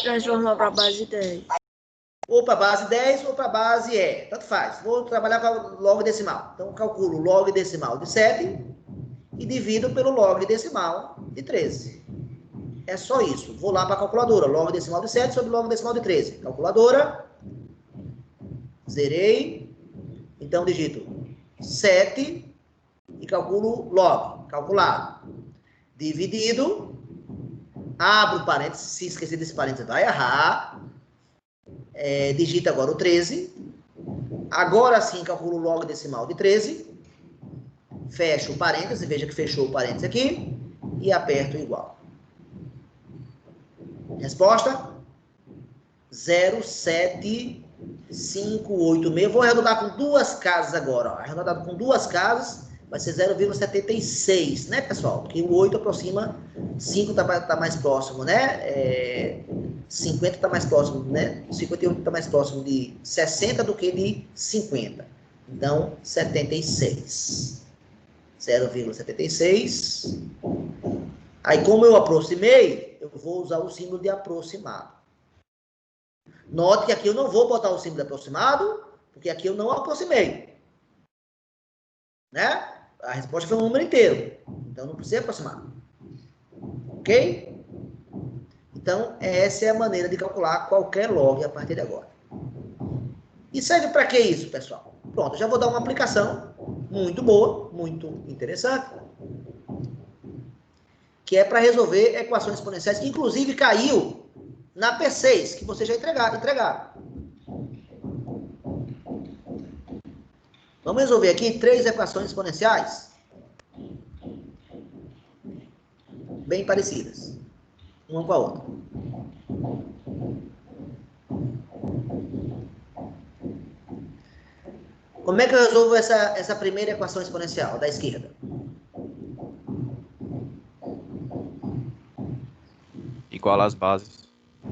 Transformar para a base 10. Ou para a base 10 ou para a base E. Tanto faz. Vou trabalhar com o log decimal. Então, calculo o log decimal de 7 e divido pelo log decimal de 13. É só isso. Vou lá para a calculadora. Log decimal de 7 sobre log decimal de 13. Calculadora. Zerei. Então, digito 7 e calculo log. Calculado. Dividido. Abro parênteses. Se esquecer desse parênteses, vai errar. Digita agora o 13. Agora sim, calculo o log decimal de 13. Fecho o parênteses. Veja que fechou o parênteses aqui. E aperto igual. Resposta? 0,7586. Vou arredondar com duas casas agora. Ó. Arredondado com duas casas, vai ser 0,76, né, pessoal? Porque o 8 aproxima, 5 tá mais próximo, né? 50 está mais próximo, né? 58 está mais próximo de 60 do que de 50. Então, 76. 0,76. Aí, como eu aproximei, eu vou usar o símbolo de aproximado. Note que aqui eu não vou botar o símbolo de aproximado, porque aqui eu não aproximei. Né? A resposta foi um número inteiro. Então, não precisa aproximar. Ok? Então, essa é a maneira de calcular qualquer log a partir de agora. E serve para que isso, pessoal? Pronto, eu já vou dar uma aplicação muito boa, muito interessante, que é para resolver equações exponenciais, que inclusive caiu na P6, que vocês já entregaram. Vamos resolver aqui 3 equações exponenciais bem parecidas, uma com a outra. Como é que eu resolvo essa primeira equação exponencial da esquerda? Igual às bases.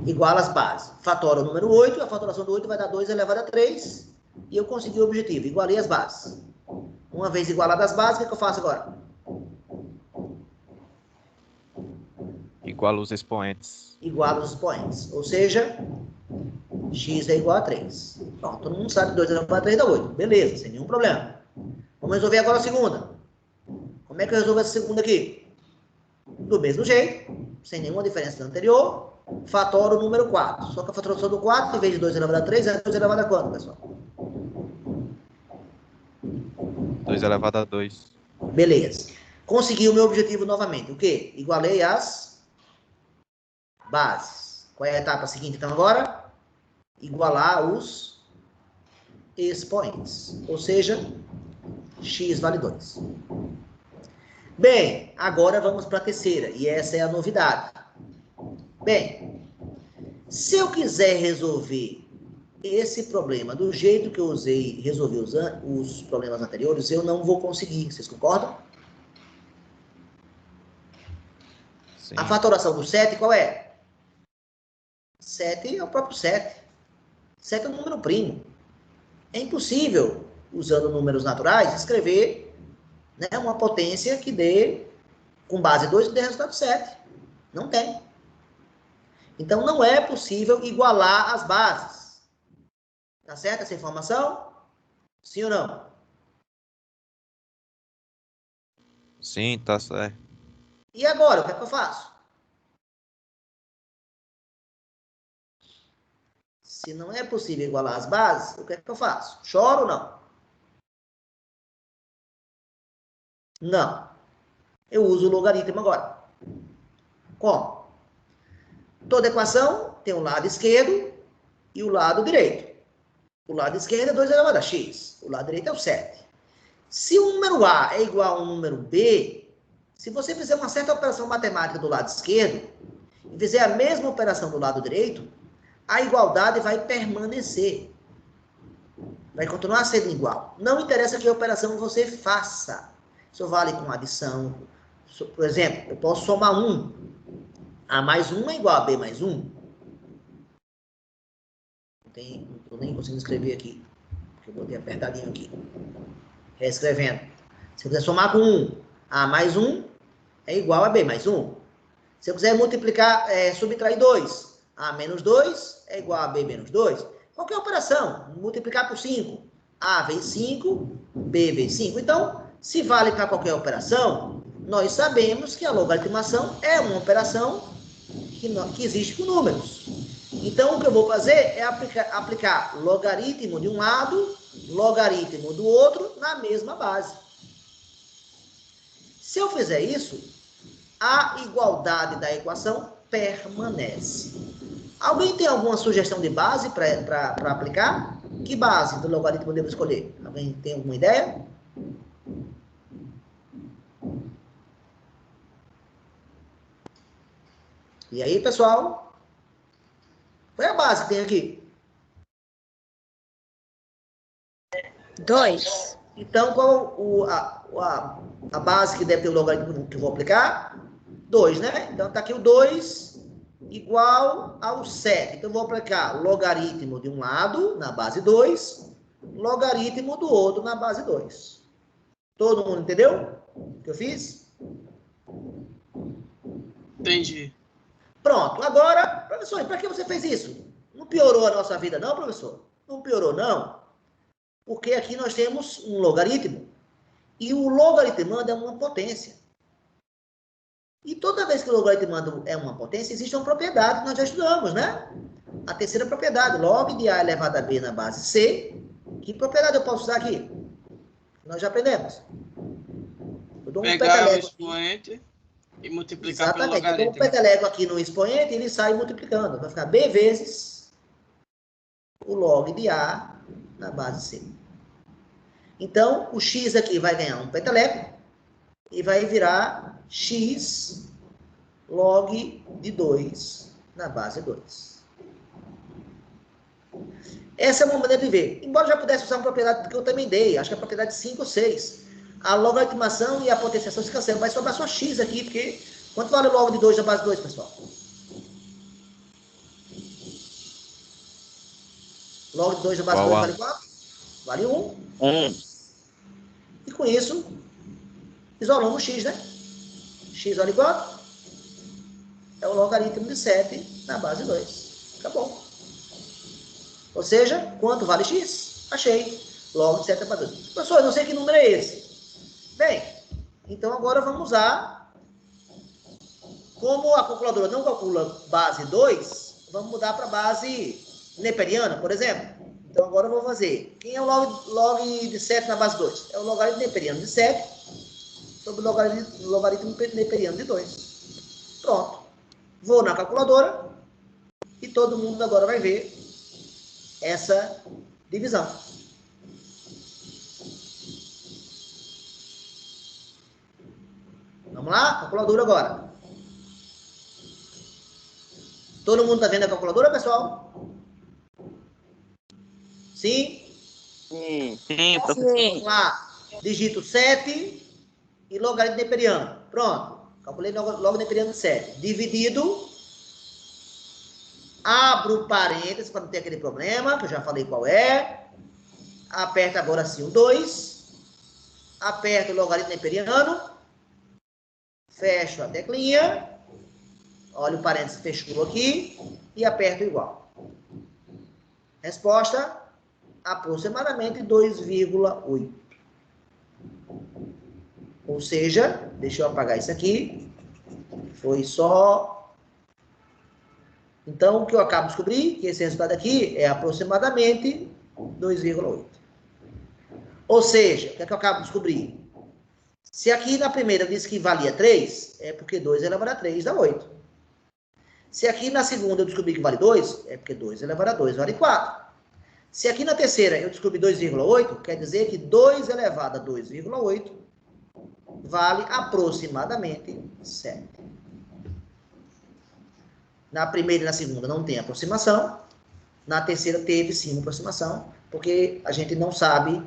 Igual às bases. Fatora o número 8, a fatoração do 8 vai dar 2 elevado a 3, e eu consegui o objetivo, igualei as bases. Uma vez igualadas as bases, o que eu faço agora? Igual os expoentes. Igualo os expoentes. Ou seja, x é igual a 3. Pronto, todo mundo sabe que 2 elevado a 3 dá 8. Beleza, sem nenhum problema. Vamos resolver agora a segunda. Como é que eu resolvo essa segunda aqui? Do mesmo jeito, sem nenhuma diferença da anterior, fatoro o número 4. Só que a fatoração do 4, em vez de 2 elevado a 3, é 2 elevado a quanto, pessoal? 2 elevado a 2. Beleza. Consegui o meu objetivo novamente. O quê? Igualei as bases. Qual é a etapa seguinte, então, agora? Igualar os expoentes. Ou seja, x vale 2. Bem, agora vamos para a terceira. E essa é a novidade. Bem, se eu quiser resolver esse problema do jeito que eu resolvi os problemas anteriores, eu não vou conseguir. Vocês concordam? Sim. A fatoração do 7, qual é? 7 é o próprio 7. 7 é um número primo. É impossível, usando números naturais, escrever, né, uma potência que dê, com base 2, que dê resultado 7. Não tem. Então, não é possível igualar as bases. Tá certo essa informação? Sim ou não? Sim, tá certo. E agora, o que é que eu faço? Se não é possível igualar as bases, o que é que eu faço? Choro ou não? Não. Eu uso o logaritmo agora. Como? Toda equação tem o lado esquerdo e o lado direito. O lado esquerdo é 2 elevado a x. O lado direito é o 7. Se o número A é igual ao número B, se você fizer uma certa operação matemática do lado esquerdo e fizer a mesma operação do lado direito, a igualdade vai permanecer. Vai continuar sendo igual. Não interessa que operação você faça. Isso vale com adição. Por exemplo, eu posso somar 1. A mais 1 é igual a B mais 1. Não estou nem conseguindo escrever aqui. Porque eu botei apertadinho aqui. Reescrevendo. Se eu quiser somar com 1, A mais 1 é igual a B mais 1. Se eu quiser multiplicar, subtrair 2, A menos 2 é igual a B menos 2. Qualquer operação, multiplicar por 5. A vezes 5, B vezes 5. Então, se vale para qualquer operação, nós sabemos que a logaritmação é uma operação que existe com números. Então, o que eu vou fazer é aplicar logaritmo de um lado, logaritmo do outro, na mesma base. Se eu fizer isso, a igualdade da equação permanece. Alguém tem alguma sugestão de base para aplicar? Que base do logaritmo devo escolher? Alguém tem alguma ideia? E aí, pessoal? Qual é a base que tem aqui? 2. Então, qual a base que deve ter o logaritmo que eu vou aplicar? 2, né? Então, está aqui o 2 igual ao 7. Então, eu vou aplicar logaritmo de um lado, na base 2, logaritmo do outro, na base 2. Todo mundo entendeu o que eu fiz? Entendi. Pronto. Agora, professor, para que você fez isso? Não piorou a nossa vida, não, professor? Não piorou, não? Porque aqui nós temos um logaritmo. E o logaritmando é uma potência. E toda vez que o logaritmando é uma potência, existe uma propriedade que nós já estudamos, né? A terceira propriedade, log de A elevado a B na base C. Que propriedade eu posso usar aqui? Nós já aprendemos. Eu dou um Pegar o peteleco expoente e multiplicar pelo exatamente. Eu dou um logaritmo. peteleco aqui no expoente e ele sai multiplicando. Vai ficar B vezes o log de A na base C. Então, o x aqui vai ganhar um peteleco e vai virar x log de 2 na base 2. Essa é uma maneira de ver. Embora já pudesse usar uma propriedade que eu também dei, acho que é a propriedade 5 ou 6. A logaritmação e a potenciação se cancelam. Vai sobrar só x aqui, porque quanto vale o log de 2 na base 2, pessoal? Log de 2 na base 2 vale quanto? Vale 1. E com isso, isolamos x, né? X vale quanto? É o logaritmo de 7 na base 2. Acabou. Ou seja, quanto vale x? Achei. Log de 7 na base 2. Professor, eu não sei que número é esse. Bem, então agora vamos usar. Como a calculadora não calcula base 2, vamos mudar para base neperiana, por exemplo. Então agora eu vou fazer. Quem é o log de 7 na base 2? É o logaritmo neperiano de 7 sobre o logaritmo neperiano de 2. Pronto. Vou na calculadora e todo mundo agora vai ver essa divisão. Vamos lá? Calculadora agora. Todo mundo está vendo a calculadora, pessoal? Sim? Sim, Sim. Vamos lá. Digito 7 e logaritmo neperiano. Pronto. Calculei logo neperiano de 7. Dividido. Abro parênteses para não ter aquele problema, que eu já falei qual é. Aperto agora sim o 2. Aperto o logaritmo neperiano. Fecho a teclinha. Olha o parênteses fechou aqui. E aperto igual. Resposta: aproximadamente 2,8. Ou seja, deixa eu apagar isso aqui. Foi só... Então, o que eu acabo de descobrir, que esse resultado aqui é aproximadamente 2,8. Ou seja, o que é que eu acabo de descobrir? Se aqui na primeira eu disse que valia 3, é porque 2 elevado a 3 dá 8. Se aqui na segunda eu descobri que vale 2, é porque 2 elevado a 2 vale 4. Se aqui na terceira eu descobri 2,8, quer dizer que 2 elevado a 2,8 vale aproximadamente 7. Na primeira e na segunda não tem aproximação. Na terceira teve sim aproximação, porque a gente não sabe,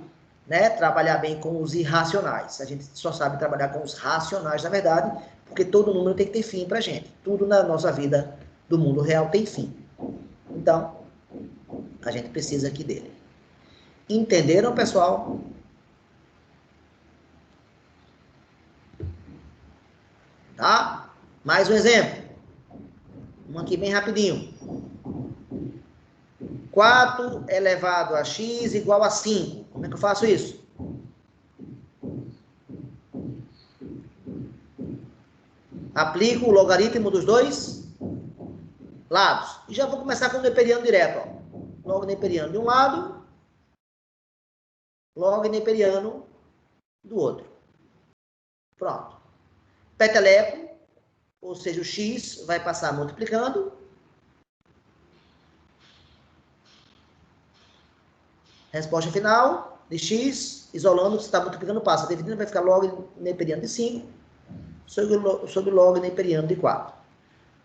né, trabalhar bem com os irracionais. A gente só sabe trabalhar com os racionais, na verdade, porque todo número tem que ter fim para a gente. Tudo na nossa vida do mundo real tem fim. Então, a gente precisa aqui dele. Entenderam, pessoal? Tá? Mais um exemplo. Um aqui bem rapidinho. 4 elevado a x igual a 5. Como é que eu faço isso? Aplico o logaritmo dos dois lados. E já vou começar com o neperiano direto. Ó. Log neperiano de um lado, log neperiano do outro. Pronto. Peteleco, ou seja, o x vai passar multiplicando. Resposta final de x, isolando, você está multiplicando, passa. Dividindo, vai ficar log neperiano de 5 sobre log neperiano de 4.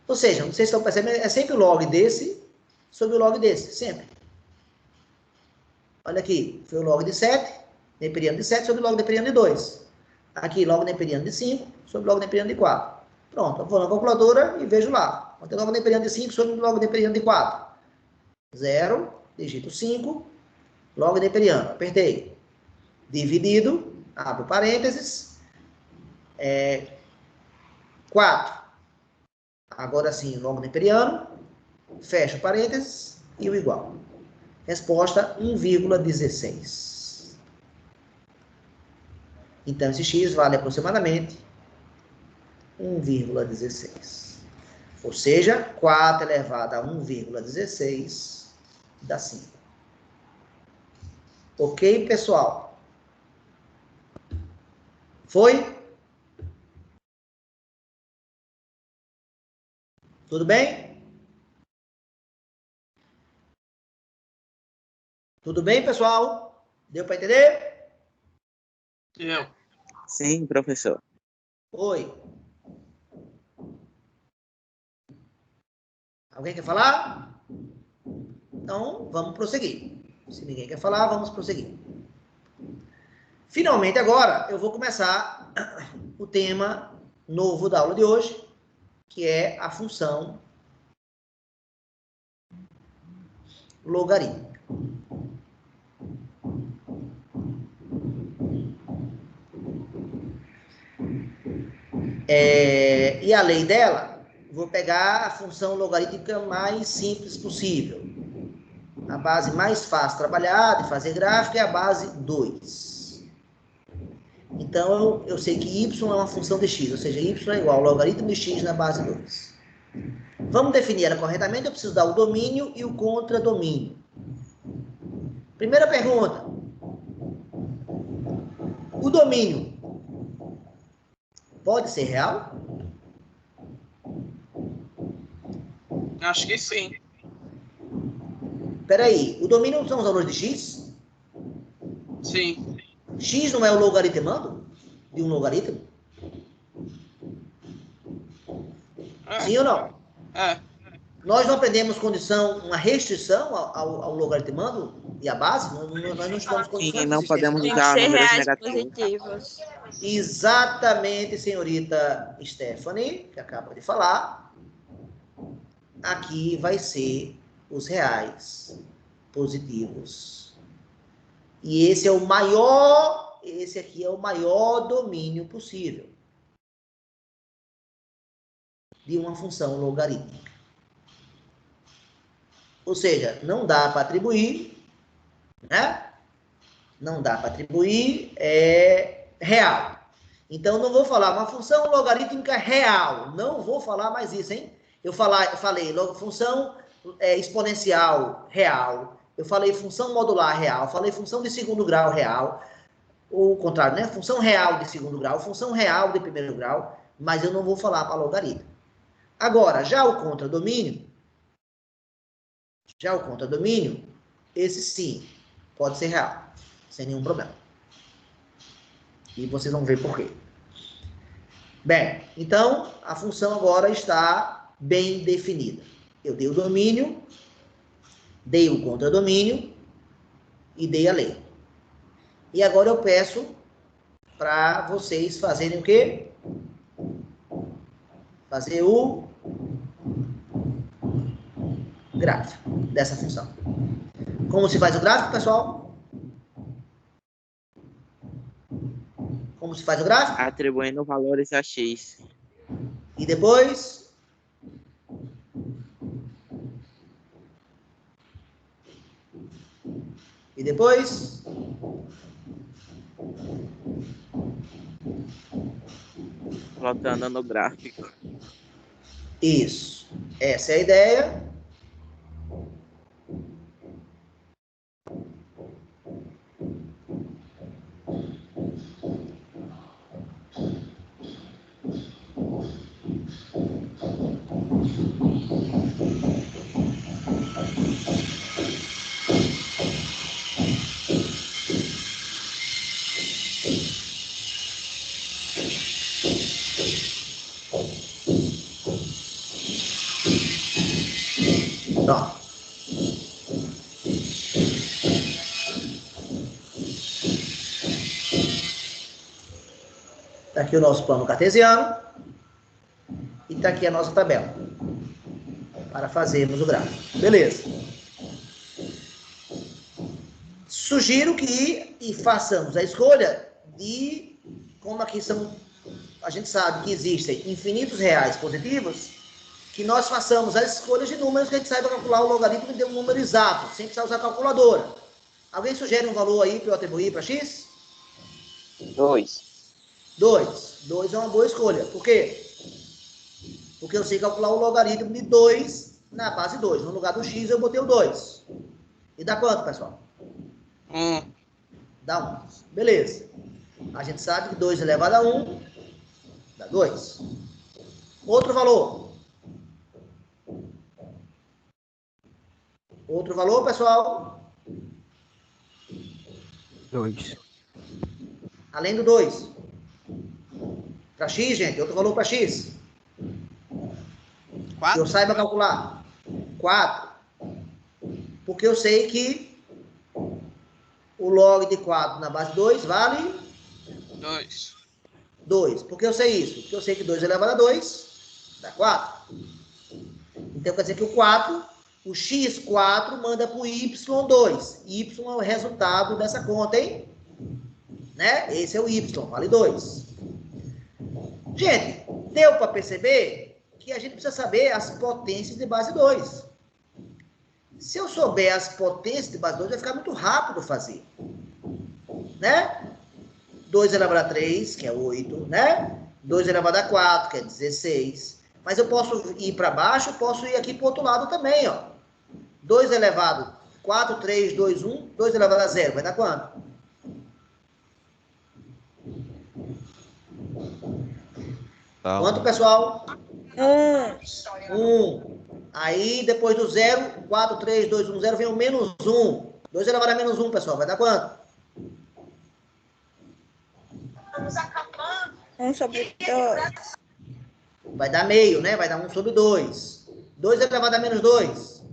Ou seja, não sei se estão percebendo, é sempre o log desse sobre o log desse, sempre. Olha aqui, foi o log de 7, neperiano de 7 sobre o log neperiano de 2. Aqui, log neperiano de 5 sobre log neperiano de 4. Pronto, eu vou na calculadora e vejo lá. Vou ter log neperiano de 5 sobre log neperiano de 4. 0, digito 5, log neperiano, apertei. Dividido, abro parênteses, 4. Agora sim, log neperiano, fecho parênteses e o igual. Resposta 1,16. Então, esse x vale aproximadamente 1,16. Ou seja, 4 elevado a 1,16 dá 5. Ok, pessoal? Foi? Tudo bem? Tudo bem, pessoal? Deu para entender? Eu. Sim, professor. Oi. Alguém quer falar? Então, vamos prosseguir. Se ninguém quer falar, vamos prosseguir. Finalmente, agora, eu vou começar o tema novo da aula de hoje, que é a função logarítmica. E a lei dela, vou pegar a função logarítmica mais simples possível. A base mais fácil de trabalhar, de fazer gráfico, é a base 2. Então, eu sei que y é uma função de x, ou seja, y é igual ao logaritmo de x na base 2. Vamos definir ela corretamente, eu preciso dar o domínio e o contradomínio. Primeira pergunta. O domínio pode ser real? Acho que sim. Espera aí, o domínio não são os valores de x? Sim. X não é o logaritmando de um logaritmo? Sim ou não? É. Nós não aprendemos condição, uma restrição ao logaritmando e à base? Nós não estudamos condições Sim, de não existência, podemos não? Tem que usar ser números reais negativos. positivos. Exatamente, senhorita Stephanie, que acaba de falar. Aqui vai ser os reais positivos. E esse aqui é o maior domínio possível de uma função logarítmica. Ou seja, não dá para atribuir, né? Não dá para atribuir real. Então, não vou falar uma função logarítmica real. Não vou falar mais isso, hein? Eu falei função exponencial real. Eu falei função modular real. Falei função de segundo grau real. Ou o contrário, né? Função real de segundo grau, função real de primeiro grau. Mas eu não vou falar para logaritmo. Agora, já o contradomínio, esse sim, pode ser real. Sem nenhum problema. E vocês vão ver por quê. Bem, então, a função agora está bem definida. Eu dei o domínio, dei o contradomínio e dei a lei. E agora eu peço para vocês fazerem o quê? Fazer o gráfico dessa função. Como se faz o gráfico, pessoal? Como se faz o gráfico? Atribuindo valores a x. E depois? depois? Colocando no gráfico. Isso. Essa é a ideia. Pronto. Está aqui o nosso plano cartesiano e está aqui a nossa tabela para fazermos o gráfico. Beleza. Sugiro que façamos a escolha de, como aqui a gente sabe que existem infinitos reais positivos, que nós façamos as escolhas de números que a gente saiba calcular o logaritmo e dê um número exato, sem precisar usar a calculadora. Alguém sugere um valor aí para eu atribuir para x? 2. 2. 2 é uma boa escolha. Por quê? Porque eu sei calcular o logaritmo de 2 na base 2. No lugar do x eu botei o 2. E dá quanto, pessoal? Dá 1. Beleza. A gente sabe que 2 elevado a 1 dá 2. Outro valor. Outro valor, pessoal? 2. Além do 2. Para x, gente, outro valor para x. 4? Eu saiba calcular. 4. Porque eu sei que o log de 4 na base 2 vale 2. 2. Por que eu sei isso? Porque eu sei que 2 elevado a 2 dá 4. Então quer dizer que o x4 manda para o y2. Y é o resultado dessa conta, hein? Né? Esse é o y, vale 2. Gente, deu para perceber que a gente precisa saber as potências de base 2. Se eu souber as potências de base 2, vai ficar muito rápido fazer. Né? 2 elevado a 3, que é 8, né? 2 elevado a 4, que é 16. Mas eu posso ir para baixo, posso ir aqui para o outro lado também, ó. 2 elevado a 4, 3, 2, 1. 2 elevado a 0, vai dar quanto? Tá. Quanto, pessoal? 1. 1. Aí, depois do 0, 4, 3, 2, 1, 0, vem o menos 1. 2 elevado a menos 1, pessoal, vai dar quanto? 1 sobre 2. Vai dar meio, né? Vai dar 1 sobre 2. 2 elevado a menos 2.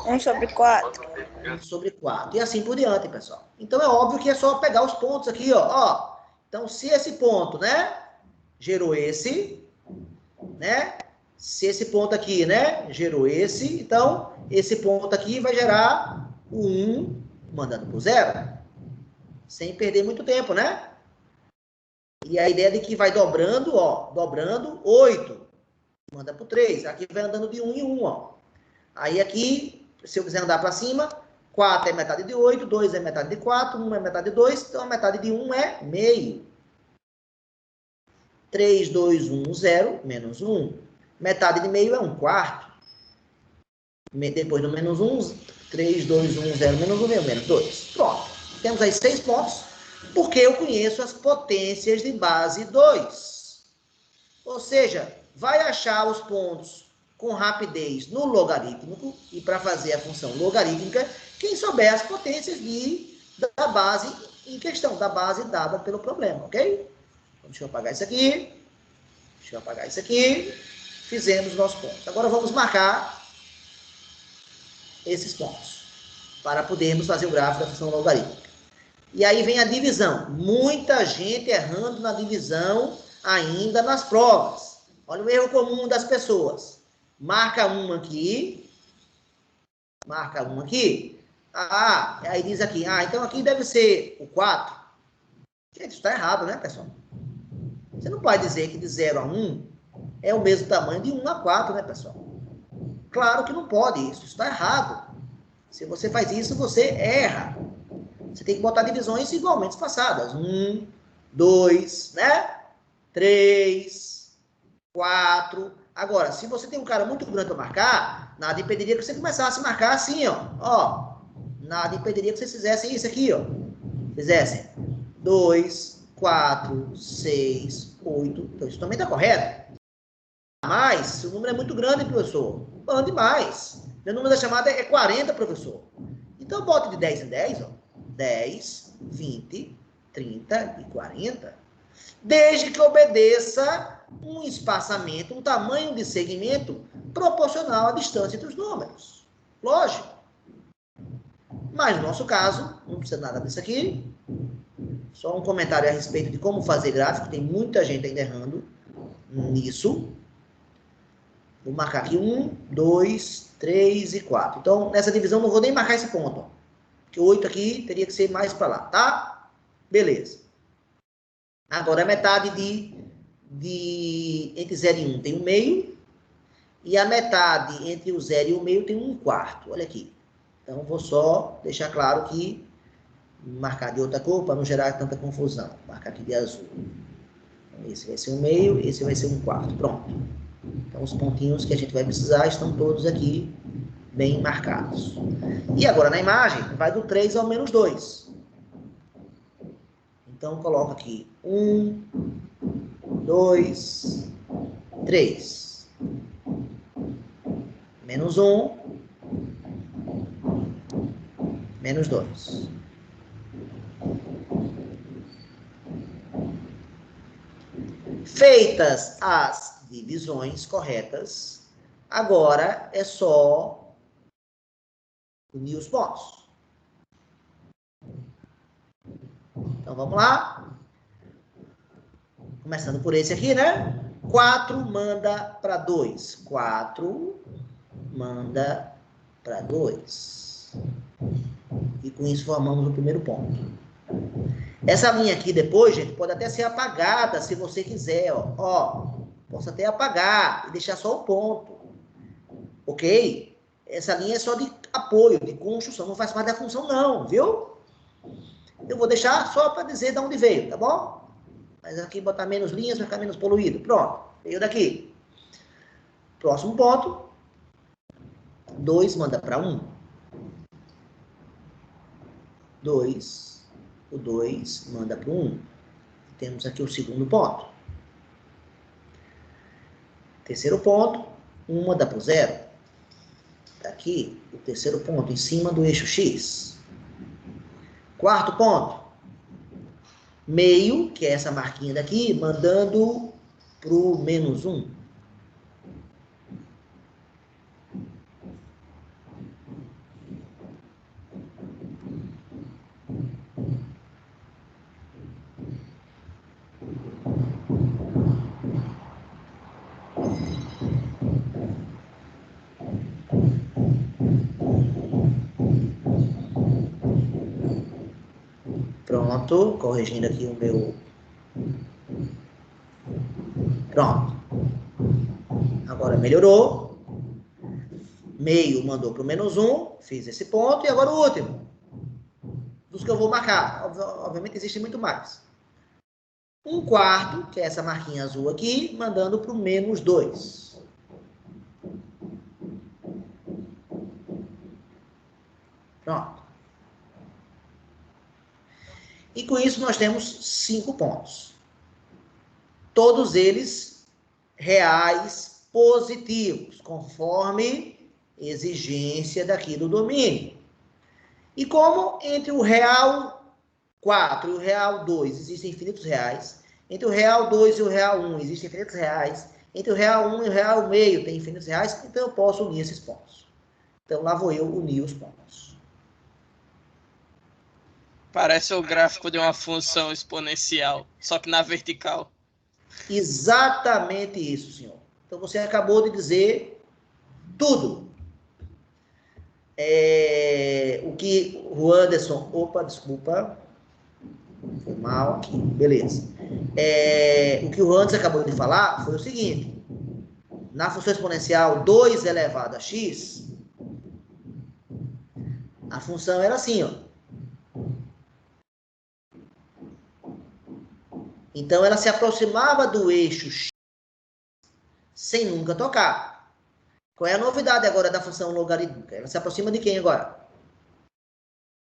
1 sobre 4. 1 sobre 4. E assim por diante, pessoal. Então, é óbvio que é só pegar os pontos aqui, ó. Então, se esse ponto, né, gerou esse, né? Se esse ponto aqui, né, gerou esse, então, esse ponto aqui vai gerar o 1 mandando para o 0. Sem perder muito tempo, né? E a ideia de que vai dobrando, ó, dobrando, 8. Manda para o 3. Aqui vai andando de 1 em 1, ó. Aí aqui, se eu quiser andar para cima, 4 é metade de 8, 2 é metade de 4, 1 é metade de 2, então a metade de 1 é meio. 3, 2, 1, 0, menos 1. Metade de meio é 1/4. Depois do menos 1, 3, 2, 1, 0, menos 1, menos 2. Pronto. Temos aí 6 pontos, porque eu conheço as potências de base 2. Ou seja, vai achar os pontos com rapidez no logarítmico, e para fazer a função logarítmica, quem souber as potências da base em questão, da base dada pelo problema, ok? Então, deixa eu apagar isso aqui. Deixa eu apagar isso aqui. Fizemos os nossos pontos. Agora vamos marcar esses pontos, para podermos fazer o gráfico da função logarítmica. E aí vem a divisão. Muita gente errando na divisão ainda nas provas. Olha o erro comum das pessoas. Marca um aqui. Marca um aqui. Aí diz aqui. Então aqui deve ser o 4. Gente, isso está errado, né, pessoal? Você não pode dizer que de 0 a 1 é o mesmo tamanho de 1 a 4, né, pessoal? Claro que não pode isso. Isso está errado. Se você faz isso, você erra. Você tem que botar divisões igualmente espaçadas. 1, 2, né? 3, 4. Agora, se você tem um cara muito grande para marcar, nada impediria que você começasse a marcar assim, ó. Nada impediria que vocês fizessem isso aqui, ó. Fizessem 2, 4, 6, 8. Então, isso também está correto. Mas, se o número é muito grande, professor, mande mais. Meu número da chamada é 40, professor. Então, bote de 10 em 10, ó. 10, 20, 30 e 40. Desde que obedeça um espaçamento, um tamanho de segmento proporcional à distância entre os números. Lógico. Mas, no nosso caso, não precisa nada disso aqui. Só um comentário a respeito de como fazer gráfico. Tem muita gente ainda errando nisso. Vou marcar aqui 1, 2, 3 e 4. Então, nessa divisão, não vou nem marcar esse ponto. Ó, porque 8 aqui teria que ser mais para lá, tá? Beleza. Agora, a metade entre 0 e 1 tem 1 meio. E a metade entre o 0 e o meio tem 1 quarto. Olha aqui. Então, vou só deixar claro que marcar de outra cor para não gerar tanta confusão. Marcar aqui de azul. Então, esse vai ser 1 meio, esse vai ser 1 quarto. Pronto. Então, os pontinhos que a gente vai precisar estão todos aqui bem marcados. E agora, na imagem, vai do 3 ao menos 2. Então, coloco aqui 1, 2, 3. Menos 1, menos 2. Feitas as divisões corretas, agora é só unir os pontos. Então, vamos lá. Começando por esse aqui, né? 4 manda para 2. 4 manda para 2. E com isso formamos o primeiro ponto. Essa linha aqui depois, gente, pode até ser apagada se você quiser, ó. Posso até apagar e deixar só o ponto. Ok? Essa linha é só de apoio, de construção, não faz parte da função não, viu? Eu vou deixar só para dizer de onde veio, tá bom? Mas aqui botar menos linhas vai ficar menos poluído. Pronto, veio daqui. Próximo ponto. 2 manda para 1. 2. O 2 manda para o 1. Temos aqui o segundo ponto. Terceiro ponto. 1 manda para o 0. Está aqui o terceiro ponto em cima do eixo X. Quarto ponto. Meio, que é essa marquinha daqui, mandando para o menos 1. Pronto, corrigindo aqui o meu... Pronto. Agora melhorou. Meio mandou para o menos 1, fiz esse ponto, e agora o último. Dos que eu vou marcar. Obviamente existe muito mais. 1 quarto, que é essa marquinha azul aqui, mandando para o menos 2. Pronto. E com isso nós temos 5 pontos. Todos eles reais positivos, conforme exigência daqui do domínio. E como entre o real 4 e o real 2 existem infinitos reais, entre o real 2 e o real 1 existem infinitos reais, entre o real 1 e o real meio tem infinitos reais, então eu posso unir esses pontos. Então lá vou eu unir os pontos. Parece o gráfico de uma função exponencial, só que na vertical. Exatamente isso, senhor. Então você acabou de dizer tudo. O que o Anderson... Opa, desculpa. Foi mal aqui. Beleza. O que o Anderson acabou de falar foi o seguinte. Na função exponencial 2 elevado a x, A função era assim, ó. Então, ela se aproximava do eixo x sem nunca tocar. Qual é a novidade agora da função logarítmica? Ela se aproxima de quem agora?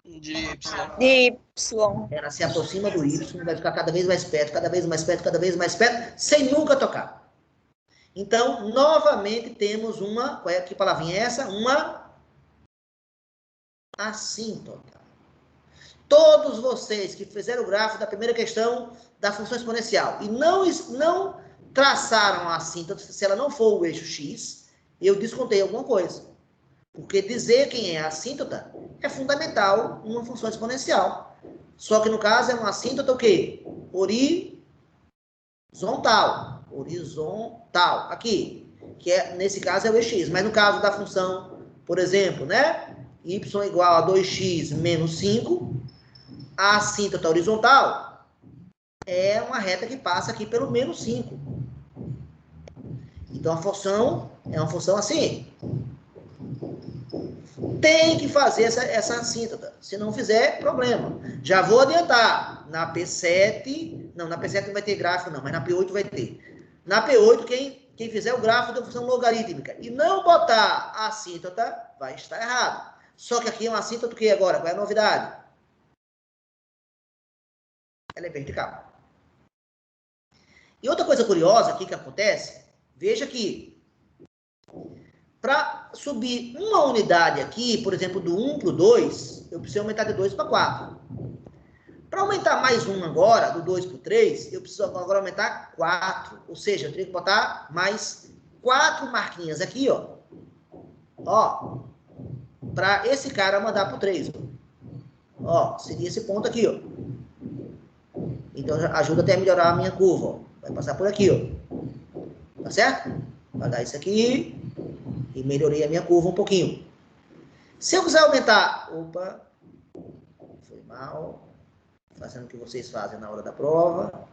De Y. De Y. Ela se aproxima do y, vai ficar cada vez mais perto, cada vez mais perto, cada vez mais perto, sem nunca tocar. Então, novamente, temos uma... Que palavrinha é essa? Uma assíntota. Todos vocês que fizeram o gráfico da primeira questão da função exponencial e não traçaram a assíntota, se ela não for o eixo x, eu descontei alguma coisa. Porque dizer quem é a assíntota é fundamental numa função exponencial. Só que no caso é uma assíntota o quê? Horizontal. Horizontal. Aqui. Que é, nesse caso é o EX. Mas no caso da função, por exemplo, né? Y igual a 2x menos 5. A assíntota horizontal é uma reta que passa aqui pelo menos 5. Então a função é uma função assim. Tem que fazer essa assíntota. Se não fizer, problema. Já vou adiantar. Na P7... Não, na P7 não vai ter gráfico, não. Mas na P8 vai ter. Na P8, quem fizer o gráfico da função logarítmica e não botar a assíntota, vai estar errado. Só que aqui é uma assíntota o que agora? Qual é a novidade? Ela é vertical. E outra coisa curiosa aqui que acontece, veja que para subir uma unidade aqui, por exemplo, do 1 para o 2, eu preciso aumentar de 2 para 4. Para aumentar mais um agora, do 2 para o 3, eu preciso agora aumentar 4. Ou seja, eu teria que botar mais 4 marquinhas aqui, ó. Ó. Para esse cara mandar para o 3. Ó, seria esse ponto aqui, ó. Então, ajuda até a melhorar a minha curva, ó. Vai passar por aqui, ó. Tá certo? Vai dar isso aqui. E melhorei a minha curva um pouquinho. Se eu quiser aumentar... Opa. Foi mal. Fazendo o que vocês fazem na hora da prova.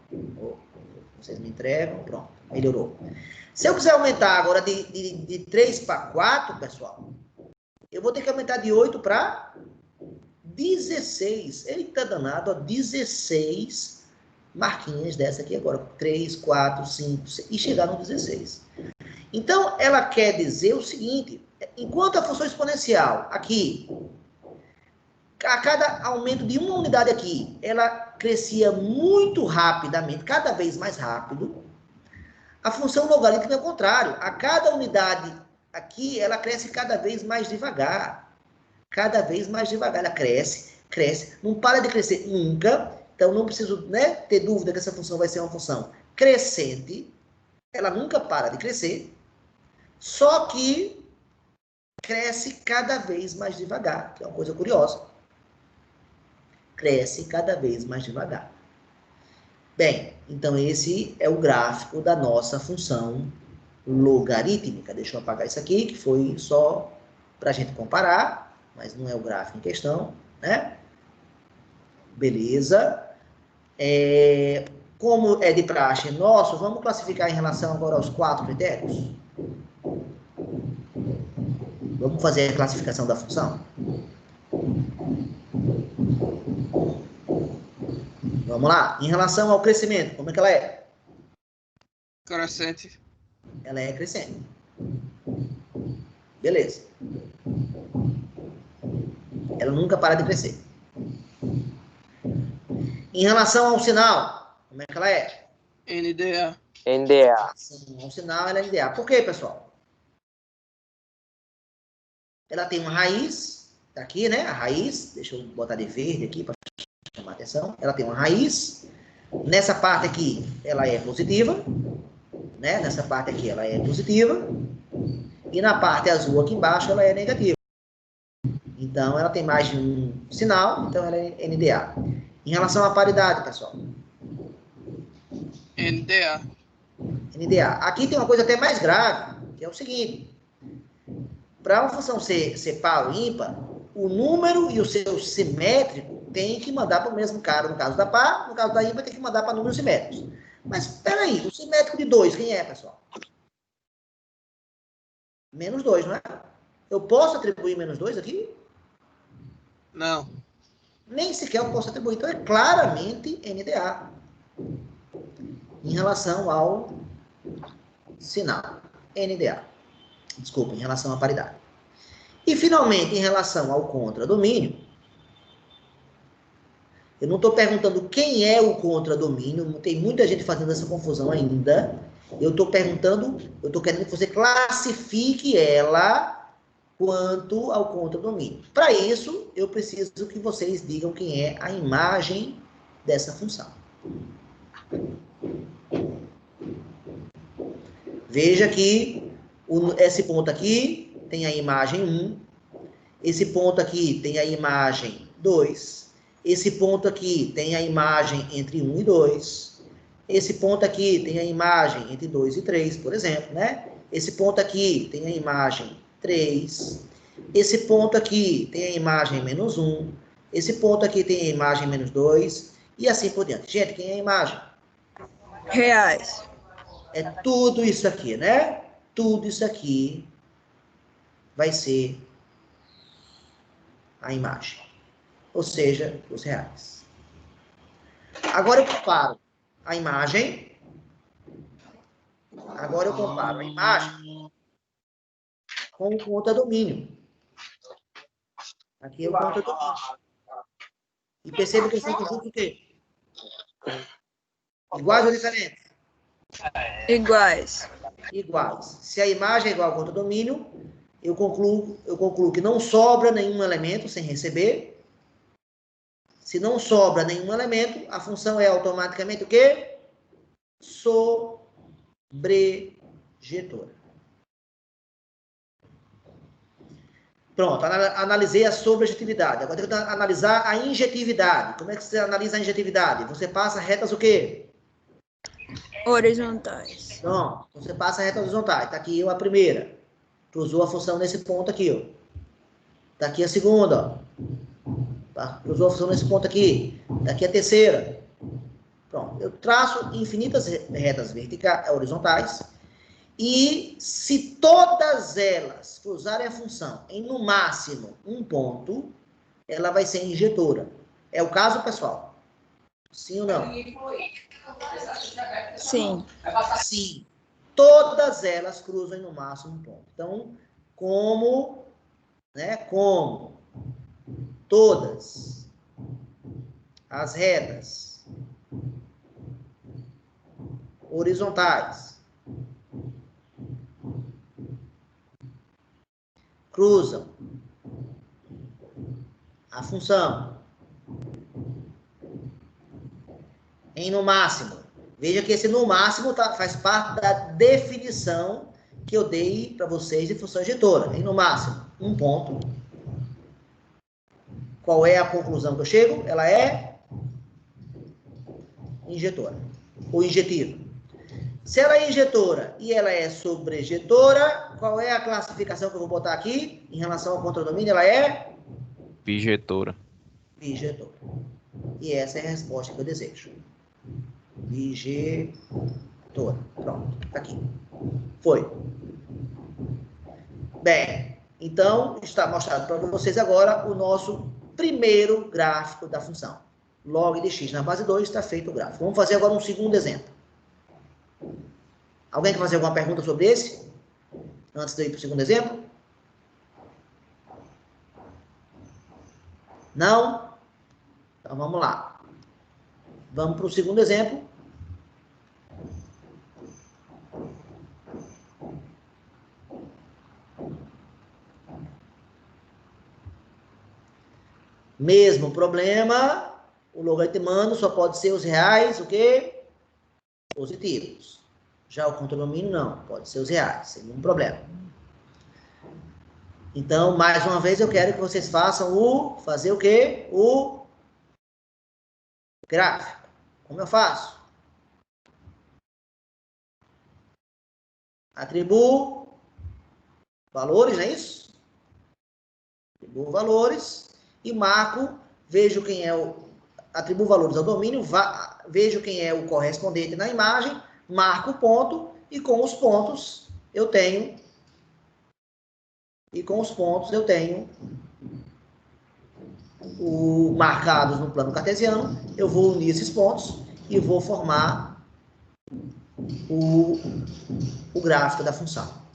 Vocês me entregam. Pronto. Melhorou. Se eu quiser aumentar agora de 3 para 4, pessoal, eu vou ter que aumentar de 8 para 16. Eita danado, ó. 16 marquinhas dessa aqui agora. 3, 4, 5, 6. E chegar no 16. Então, ela quer dizer o seguinte, enquanto a função exponencial aqui, a cada aumento de uma unidade aqui, ela crescia muito rapidamente, cada vez mais rápido, a função logarítmica é o contrário. A cada unidade aqui, ela cresce cada vez mais devagar. Cada vez mais devagar. Ela cresce, cresce, não para de crescer nunca. Então, não preciso, né, ter dúvida que essa função vai ser uma função crescente. Ela nunca para de crescer. Só que cresce cada vez mais devagar, que é uma coisa curiosa. Cresce cada vez mais devagar. Bem, então esse é o gráfico da nossa função logarítmica. Deixa eu apagar isso aqui, que foi só para a gente comparar, mas não é o gráfico em questão, né? Beleza. Como é de praxe nosso, vamos classificar em relação agora aos 4 critérios? Vamos fazer a classificação da função? Vamos lá. Em relação ao crescimento, como é que ela é? Crescente. Ela é crescente. Beleza. Ela nunca para de crescer. Em relação ao sinal, como é que ela é? NDA. NDA. Sim, ao sinal ela é NDA. Por quê, pessoal? Ela tem uma raiz, tá aqui, né? A raiz, deixa eu botar de verde aqui para chamar a atenção. Ela tem uma raiz. Nessa parte aqui, ela é positiva, né? Nessa parte aqui, ela é positiva. E na parte azul aqui embaixo, ela é negativa. Então, ela tem mais de um sinal, então ela é NDA. Em relação à paridade, pessoal. NDA. NDA. Aqui tem uma coisa até mais grave, que é o seguinte. Para uma função ser par ou ímpar, o número e o seu simétrico tem que mandar para o mesmo cara. No caso da par, no caso da ímpar, tem que mandar para números simétricos. Mas, espera aí, o simétrico de 2, quem é, pessoal? Menos 2, não é? Eu posso atribuir menos 2 aqui? Não. Nem sequer eu posso atribuir. Então, é claramente NDA em relação ao sinal. NDA. Desculpa, em relação à paridade. E, finalmente, em relação ao contradomínio, eu não estou perguntando quem é o contradomínio, tem muita gente fazendo essa confusão ainda. Eu estou perguntando, eu estou querendo que você classifique ela quanto ao contradomínio. Para isso, eu preciso que vocês digam quem é a imagem dessa função. Veja que esse ponto aqui tem a imagem 1, esse ponto aqui tem a imagem 2, esse ponto aqui tem a imagem entre 1 e 2, esse ponto aqui tem a imagem entre 2 e 3, por exemplo, né? Esse ponto aqui tem a imagem 3, esse ponto aqui tem a imagem menos 1, esse ponto aqui tem a imagem menos 2, e assim por diante. Gente, quem é a imagem? Reais. É tudo isso aqui, né? Tudo isso aqui vai ser a imagem. Ou seja, os reais. Agora eu comparo a imagem. Agora eu comparo a imagem com o contradomínio. Aqui é o contradomínio. E perceba que eles são conjuntos o quê? Iguais ou diferentes? Iguais. Iguais. Se a imagem é igual ao contradomínio, eu concluo que não sobra nenhum elemento sem receber. Se não sobra nenhum elemento, a função é automaticamente o quê? Sobrejetora. Pronto, analisei a sobrejetividade. Agora eu tenho que analisar a injetividade. Como é que você analisa a injetividade? Você passa retas o quê? Horizontais. Pronto, você passa retas horizontais. Está aqui a primeira. Cruzou a função nesse ponto aqui, ó. Está aqui a segunda, ó. Tá? Cruzou a função nesse ponto aqui. Está aqui a terceira. Pronto, eu traço infinitas retas verticais, horizontais. E se todas elas cruzarem a função em, no máximo, um ponto, ela vai ser injetora. É o caso, pessoal? Sim ou não? Sim. Sim. Todas elas cruzam em, no máximo, um ponto. Então, como todas as retas horizontais cruzam a função em no máximo. Veja que esse no máximo faz parte da definição que eu dei para vocês de função injetora. Em no máximo, um ponto. Qual é a conclusão que eu chego? Ela é injetora, ou injetiva. Se ela é injetora e ela é sobrejetora, qual é a classificação que eu vou botar aqui em relação ao contradomínio? Ela é Bijetora. bijetora. E essa é a resposta que eu desejo. Bijetora. Pronto, tá aqui. Foi. Bem, então está mostrado para vocês agora o nosso primeiro gráfico da função. Log de x na base 2 está feito o gráfico. Vamos fazer agora um segundo exemplo. Alguém quer fazer alguma pergunta sobre esse? Antes de eu ir para o segundo exemplo? Não? Então vamos lá. Vamos para o segundo exemplo. Mesmo problema, o logaritmando só pode ser os reais, o quê? Positivos. Já o contradomínio não, pode ser os reais, sem nenhum problema. Então, mais uma vez, eu quero que vocês façam fazer o quê? O gráfico. Como eu faço? Atribuo valores, não é isso? Atribuo valores e marco, vejo quem é atribuo valores ao domínio, vejo quem é o correspondente na imagem, marco o ponto e com os pontos eu tenho marcados no plano cartesiano, eu vou unir esses pontos e vou formar o gráfico da função.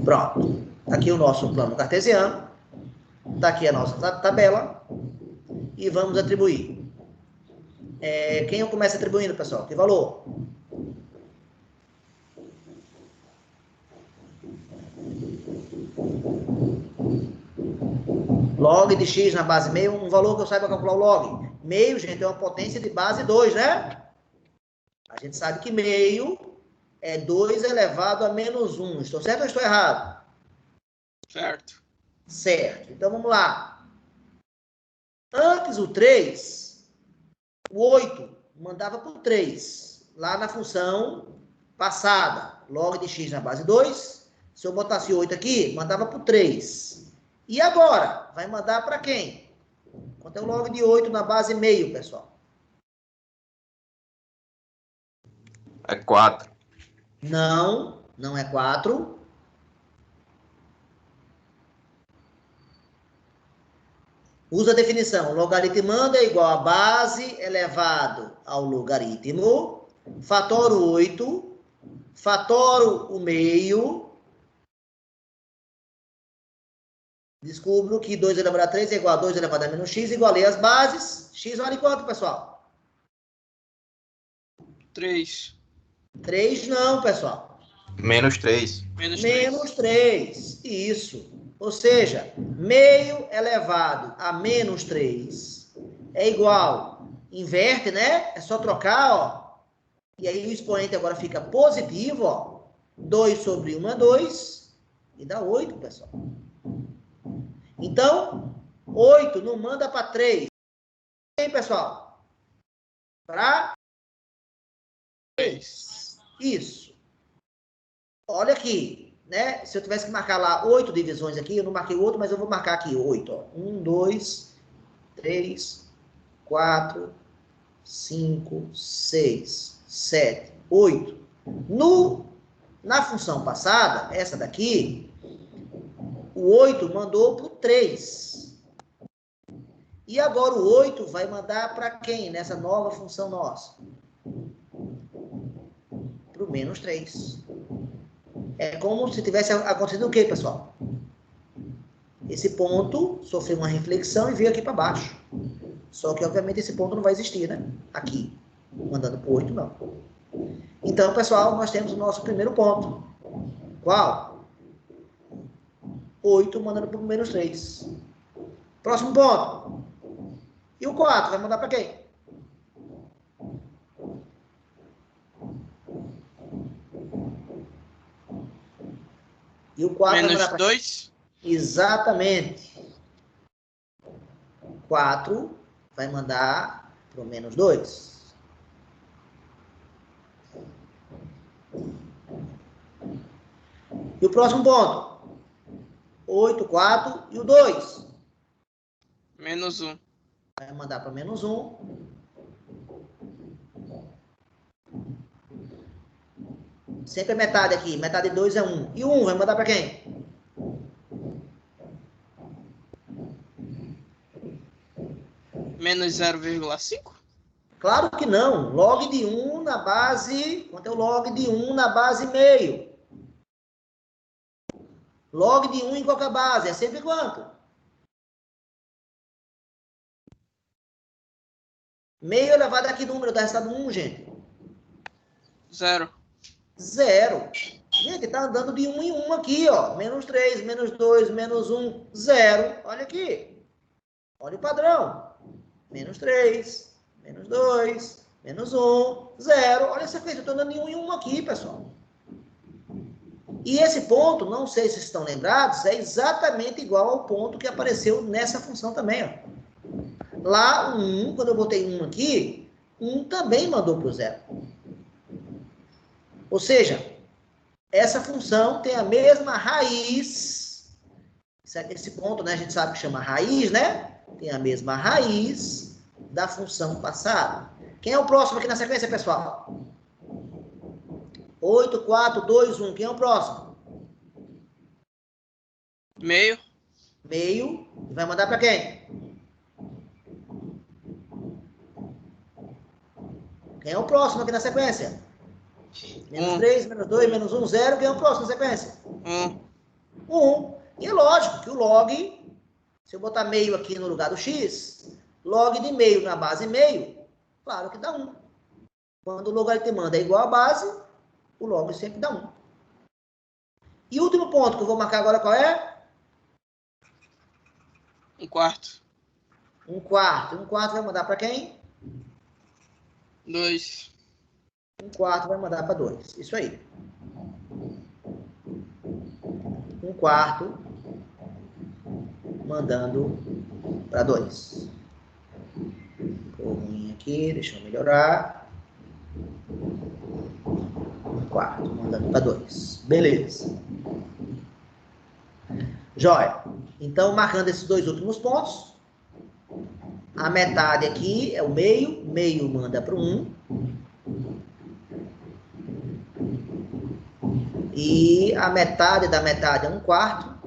Pronto. Aqui o nosso plano cartesiano. Está aqui a nossa tabela. E vamos atribuir. Quem eu começo atribuindo, pessoal? Que valor? Log de x na base meio, um valor que eu saiba calcular o log. Meio, gente, é uma potência de base 2, né? A gente sabe que meio é 2 elevado a menos 1. Estou certo ou estou errado? Certo. Certo. Então, vamos lá. Antes o 3, o 8 mandava para o 3. Lá na função passada. Log de x na base 2. Se eu botasse 8 aqui, mandava para o 3. E agora? Vai mandar para quem? Quanto é o log de 8 na base meio, pessoal? É 4. Não, não é 4. Usa a definição. Logaritmando é igual a base elevado ao logaritmo. Fatoro 8. Fatoro o meio. Descubro que 2 elevado a 3 é igual a 2 elevado a menos x. Igualei as bases. X vale quanto, pessoal? 3. 3 não, pessoal. Menos 3. Menos 3. Isso. Ou seja, meio elevado a menos 3 é igual. Inverte, né? É só trocar, ó. E aí o expoente agora fica positivo, ó. 2 sobre 1 é 2. E dá 8, pessoal. Então, 8 não manda para 3. Hein, pessoal? Para 3. Isso. Olha aqui, né? Se eu tivesse que marcar lá 8 divisões aqui, eu não marquei o outro, mas eu vou marcar aqui 8. Ó. 1, 2, 3, 4, 5, 6, 7, 8. Na função passada, essa daqui, o 8 mandou para o 3. E agora o 8 vai mandar para quem nessa nova função nossa? Para o menos 3. É como se tivesse acontecido o quê, pessoal? Esse ponto sofreu uma reflexão e veio aqui para baixo. Só que, obviamente, esse ponto não vai existir, né? Aqui. Mandando para o 8, não. Então, pessoal, nós temos o nosso primeiro ponto. Qual? 8 mandando para o menos 3. Próximo ponto. E o 4 vai mandar para quem? E o 4 Menos vai mandar para 2. Exatamente. 4 vai mandar para o menos 2. E o próximo ponto? 8, 4 e o 2. Menos 1. Vai mandar para menos 1. Sempre é metade aqui. Metade de 2 é 1. E o 1 vai mandar para quem? Menos 0,5. Claro que não. Log de 1 na base... Quanto é o log de 1 na base meio? Log de 1 em qualquer base. É sempre quanto? Meio elevado a que número dá resultado 1, gente? 0. 0. Gente, tá andando de 1 em 1 aqui, ó. Menos 3, menos 2, menos 1, 0. Olha aqui. Olha o padrão. Menos 3, menos 2, menos 1, 0. Olha essa coisa, eu tô andando de 1 em 1 aqui, pessoal. E esse ponto, não sei se estão lembrados, é exatamente igual ao ponto que apareceu nessa função também, ó. Lá, o 1, quando eu botei 1 aqui, 1 também mandou para o 0. Ou seja, essa função tem a mesma raiz, esse ponto, né, a gente sabe que chama raiz, né? Tem a mesma raiz da função passada. Quem é o próximo aqui na sequência, pessoal? 8, 4, 2, 1. Quem é o próximo? Meio. Meio. Vai mandar para quem? Quem é o próximo aqui na sequência? Menos 3, menos 2, menos 1, 0. Quem é o próximo na sequência? 1. E é lógico que o log, se eu botar meio aqui no lugar do x, log de meio na base meio, claro que dá 1. Quando o logaritmando é igual à base, o log sempre dá 1. E o último ponto que eu vou marcar agora qual é? 1/4. 1/4. 1/4 vai mandar para quem? 2. 1/4 vai mandar para 2. Isso aí. 1/4 mandando para 2. Ficou ruim aqui, deixa eu melhorar. 1/4 mandando para 2. Beleza. Jóia. Então, marcando esses dois últimos pontos, a metade aqui é o meio, meio manda para 1. E a metade da metade é 1/4.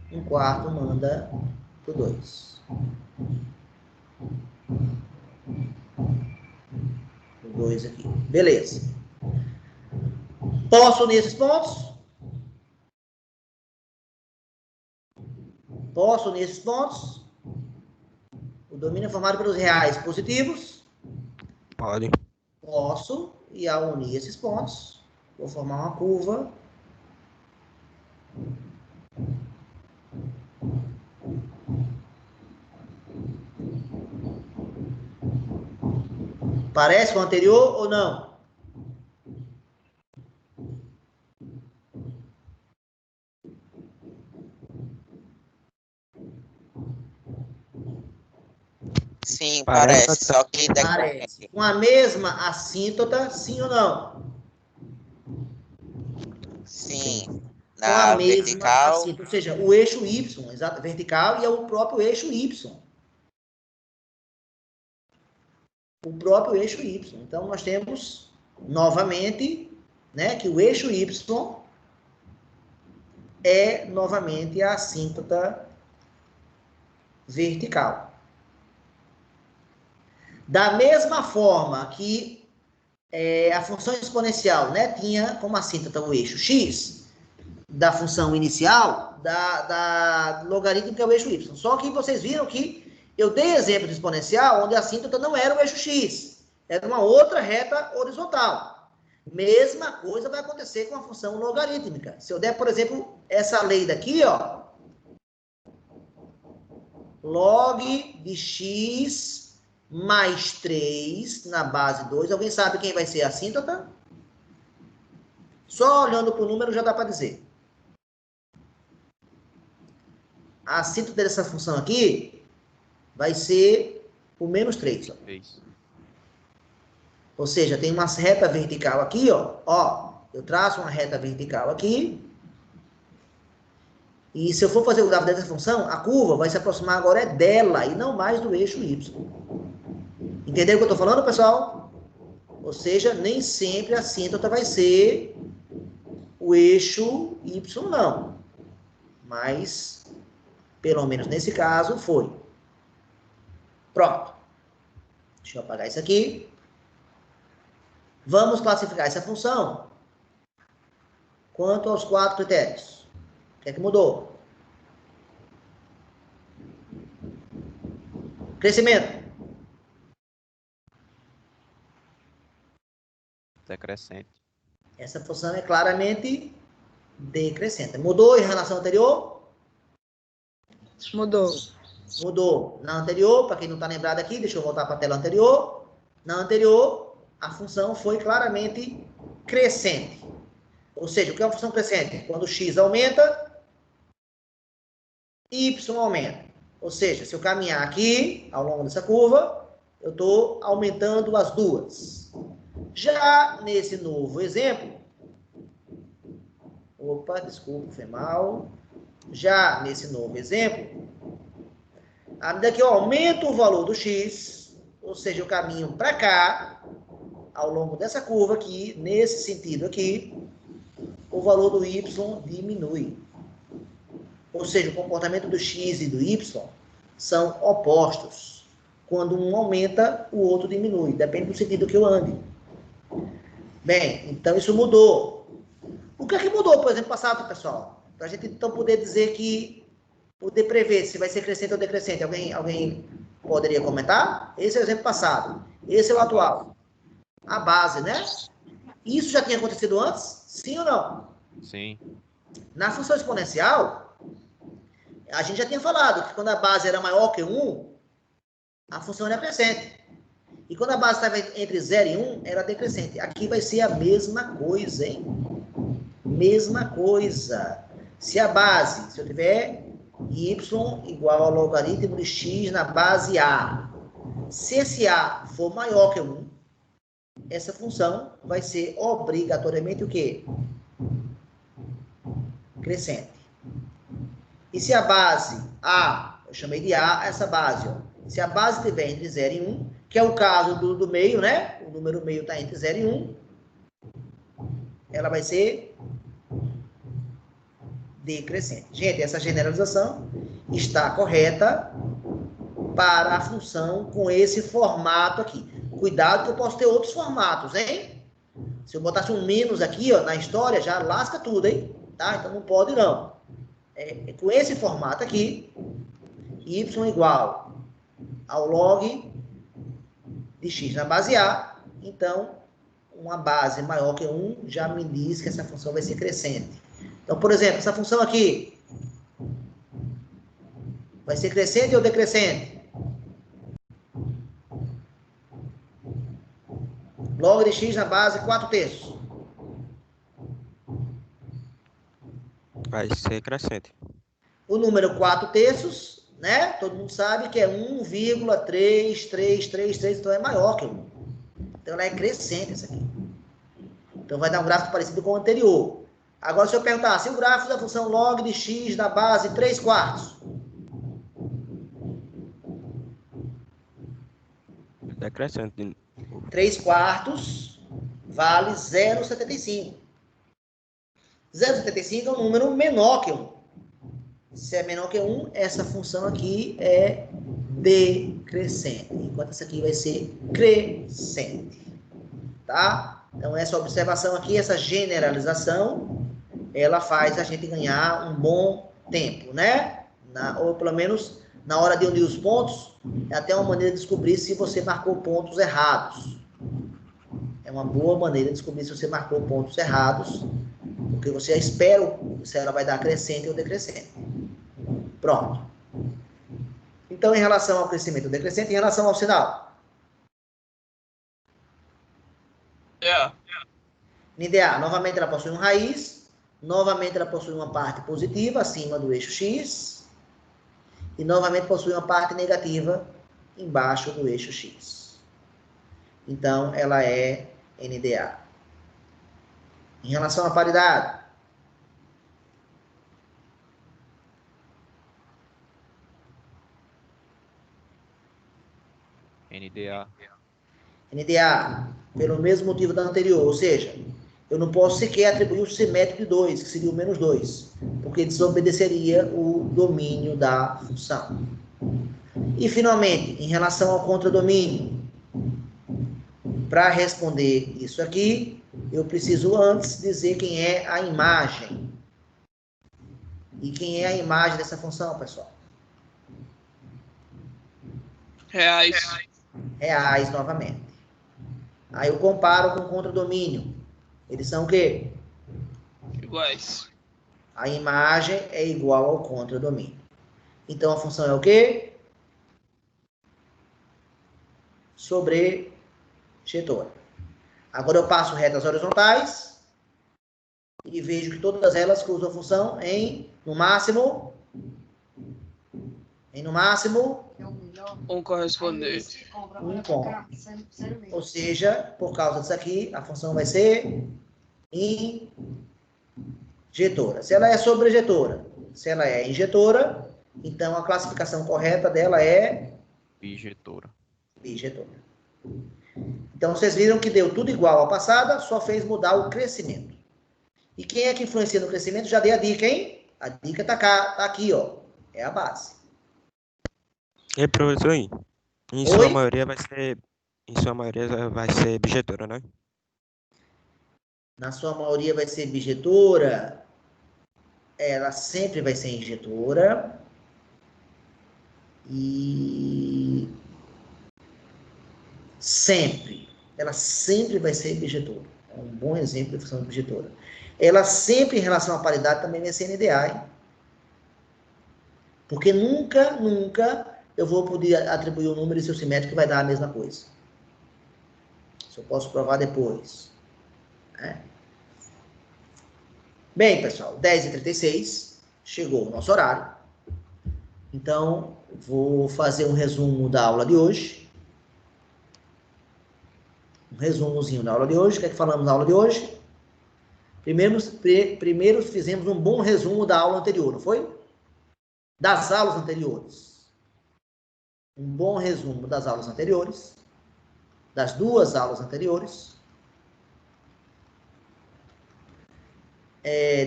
1/4 manda para 2. 2 aqui. Beleza. Posso unir esses pontos? Posso unir esses pontos? O domínio é formado pelos reais positivos? Pode. Posso. E ao unir esses pontos, vou formar uma curva. Parece com o anterior ou não? Sim, Parece, parece. Só que daqui Parece. Com a mesma assíntota, sim ou não? sim. Com a Na mesma vertical, assíntota, ou seja, o eixo Y, exato, vertical, e é o próprio eixo Y. O próprio eixo Y. Então, nós temos, novamente, né, que o eixo Y é, novamente, a assíntota vertical. Da mesma forma que a função exponencial, né, tinha como assíntota o eixo x, da função inicial, da logaritmo, que é o eixo y. Só que vocês viram que eu dei exemplo de exponencial onde a assíntota não era o eixo x, era uma outra reta horizontal. Mesma coisa vai acontecer com a função logarítmica. Se eu der, por exemplo, essa lei daqui, ó, log de x mais 3 na base 2. Alguém sabe quem vai ser a assíntota? Só olhando para o número já dá para dizer. A assíntota dessa função aqui vai ser o menos 3. Ó. Ou seja, tem uma reta vertical aqui, ó. Eu traço uma reta vertical aqui. E se eu for fazer o gráfico dessa função, a curva vai se aproximar agora dela e não mais do eixo y. Entendeu o que eu estou falando, pessoal? Ou seja, nem sempre a assíntota vai ser o eixo y, não. Mas, pelo menos nesse caso, foi. Pronto. Deixa eu apagar isso aqui. Vamos classificar essa função quanto aos 4 critérios. O que é que mudou? Crescimento. Decrescente. Essa função é claramente decrescente. Mudou em relação ao anterior? Mudou. Mudou. Na anterior, para quem não está lembrado aqui, deixa eu voltar para a tela anterior. Na anterior, a função foi claramente crescente. Ou seja, o que é uma função crescente? Quando x aumenta, y aumenta. Ou seja, se eu caminhar aqui, ao longo dessa curva, eu estou aumentando as duas. Já nesse novo exemplo, opa, desculpa, foi mal. Já nesse novo exemplo, à medida que eu aumento o valor do x, ou seja, eu caminho para cá, ao longo dessa curva aqui, nesse sentido aqui, o valor do y diminui. Ou seja, o comportamento do x e do y são opostos. Quando um aumenta, o outro diminui. Depende do sentido que eu ande. Bem, então isso mudou. O que é que mudou, por exemplo, passado, pessoal? Para a gente então poder dizer que poder prever se vai ser crescente ou decrescente. Alguém poderia comentar? Esse é o exemplo passado. Esse é o atual. A base, né? Isso já tinha acontecido antes? Sim ou não? Sim. Na função exponencial, a gente já tinha falado que quando a base era maior que 1, a função era crescente. E quando a base estava entre 0 e 1, era decrescente. Aqui vai ser a mesma coisa, hein? Mesma coisa. Se a base, se eu tiver y igual ao logaritmo de x na base A, se esse A for maior que 1, essa função vai ser obrigatoriamente o quê? Crescente. E se a base A, eu chamei de A, essa base, ó, se a base estiver entre 0 e 1, que é o caso do meio, né? O número meio está entre 0 e 1, ela vai ser decrescente. Gente, essa generalização está correta para a função com esse formato aqui. Cuidado que eu posso ter outros formatos, hein? Se eu botasse um menos aqui, ó, na história, já lasca tudo, hein? Tá? Então não pode não. Com esse formato aqui, y igual ao log de x na base A, então, uma base maior que 1 já me diz que essa função vai ser crescente. Então, por exemplo, essa função aqui vai ser crescente ou decrescente? Log de x na base 4/3. Vai ser crescente. O número 4/3, né? Todo mundo sabe que é 1,3333, então é maior que 1. Então ela é crescente essa aqui. Então vai dar um gráfico parecido com o anterior. Agora, se eu perguntar, se o gráfico da função log de x na base 3/4. Decrescente. 3/4 vale 0,75. 0,75 é um número menor que 1. Se é menor que 1, essa função aqui é decrescente, enquanto essa aqui vai ser crescente. Tá? Então, essa observação aqui, essa generalização, ela faz a gente ganhar um bom tempo, né? Ou pelo menos, na hora de unir os pontos, é até uma maneira de descobrir se você marcou pontos errados. É uma boa maneira de descobrir se você marcou pontos errados, porque você já espera se ela vai dar crescente ou decrescente. Pronto. Então, em relação ao crescimento ou decrescente, em relação ao sinal. NDA, novamente ela possui um raiz, novamente ela possui uma parte positiva acima do eixo X, e novamente possui uma parte negativa embaixo do eixo X. Então, ela é NDA. Em relação à paridade. NDA. NDA, pelo mesmo motivo da anterior, ou seja, eu não posso sequer atribuir o simétrico de 2, que seria o menos 2, porque desobedeceria o domínio da função. E, finalmente, em relação ao contradomínio, para responder isso aqui, eu preciso antes dizer quem é a imagem. E quem é a imagem dessa função, pessoal? Reais. Reais, novamente. Aí eu comparo com o contradomínio. Eles são o quê? Iguais. A imagem é igual ao contradomínio. Então, a função é o quê? Sobrejetora. Agora eu passo retas horizontais e vejo que todas elas cruzam a função em, no máximo, Um correspondente. Um ponto. Ou seja, por causa disso aqui, a função vai ser injetora. Se ela é sobrejetora, se ela é injetora, então a classificação correta dela é Bijetora. bijetora. Então, vocês viram que deu tudo igual à passada, só fez mudar o crescimento. E quem é que influencia no crescimento? Já dei a dica, hein? A dica tá aqui, ó. É a base. E professor, em Oi? sua maioria vai ser bijetora, né? Na sua maioria vai ser bijetora. Ela sempre vai ser injetora. E sempre. Ela sempre vai ser bijetora. É um bom exemplo de função de bijetora. Ela sempre, em relação à paridade, também vai ser NDA, hein? Porque nunca eu vou poder atribuir um número seu simétrico que vai dar a mesma coisa. Isso eu posso provar depois. Né? Bem, pessoal, 10h36, chegou o nosso horário. Então, vou fazer um resumo da aula de hoje. Um resumozinho da aula de hoje. O que é que falamos na aula de hoje? Primeiro fizemos um bom resumo da aula anterior, não foi? Das aulas anteriores. Um bom resumo das aulas anteriores. Das duas aulas anteriores.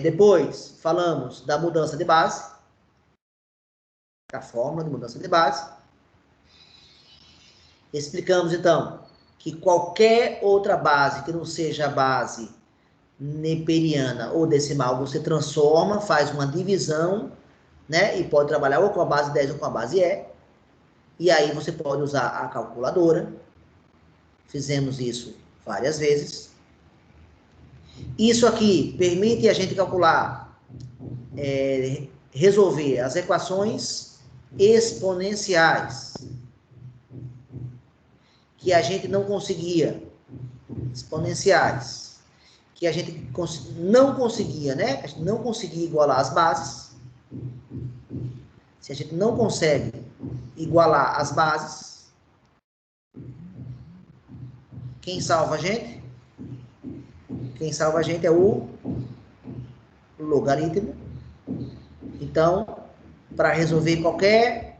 Depois, falamos da mudança de base. Da fórmula de mudança de base. Explicamos, então, que qualquer outra base que não seja a base neperiana ou decimal, você transforma, faz uma divisão, né? E pode trabalhar ou com a base 10 ou com a base E. E aí você pode usar a calculadora. Fizemos isso várias vezes. Isso aqui permite a gente calcular, resolver as equações exponenciais que a gente não conseguia, exponenciais, que a gente não conseguia, né? A gente não conseguia igualar as bases. Se a gente não consegue igualar as bases, quem salva a gente? Quem salva a gente é o logaritmo. Então, para resolver qualquer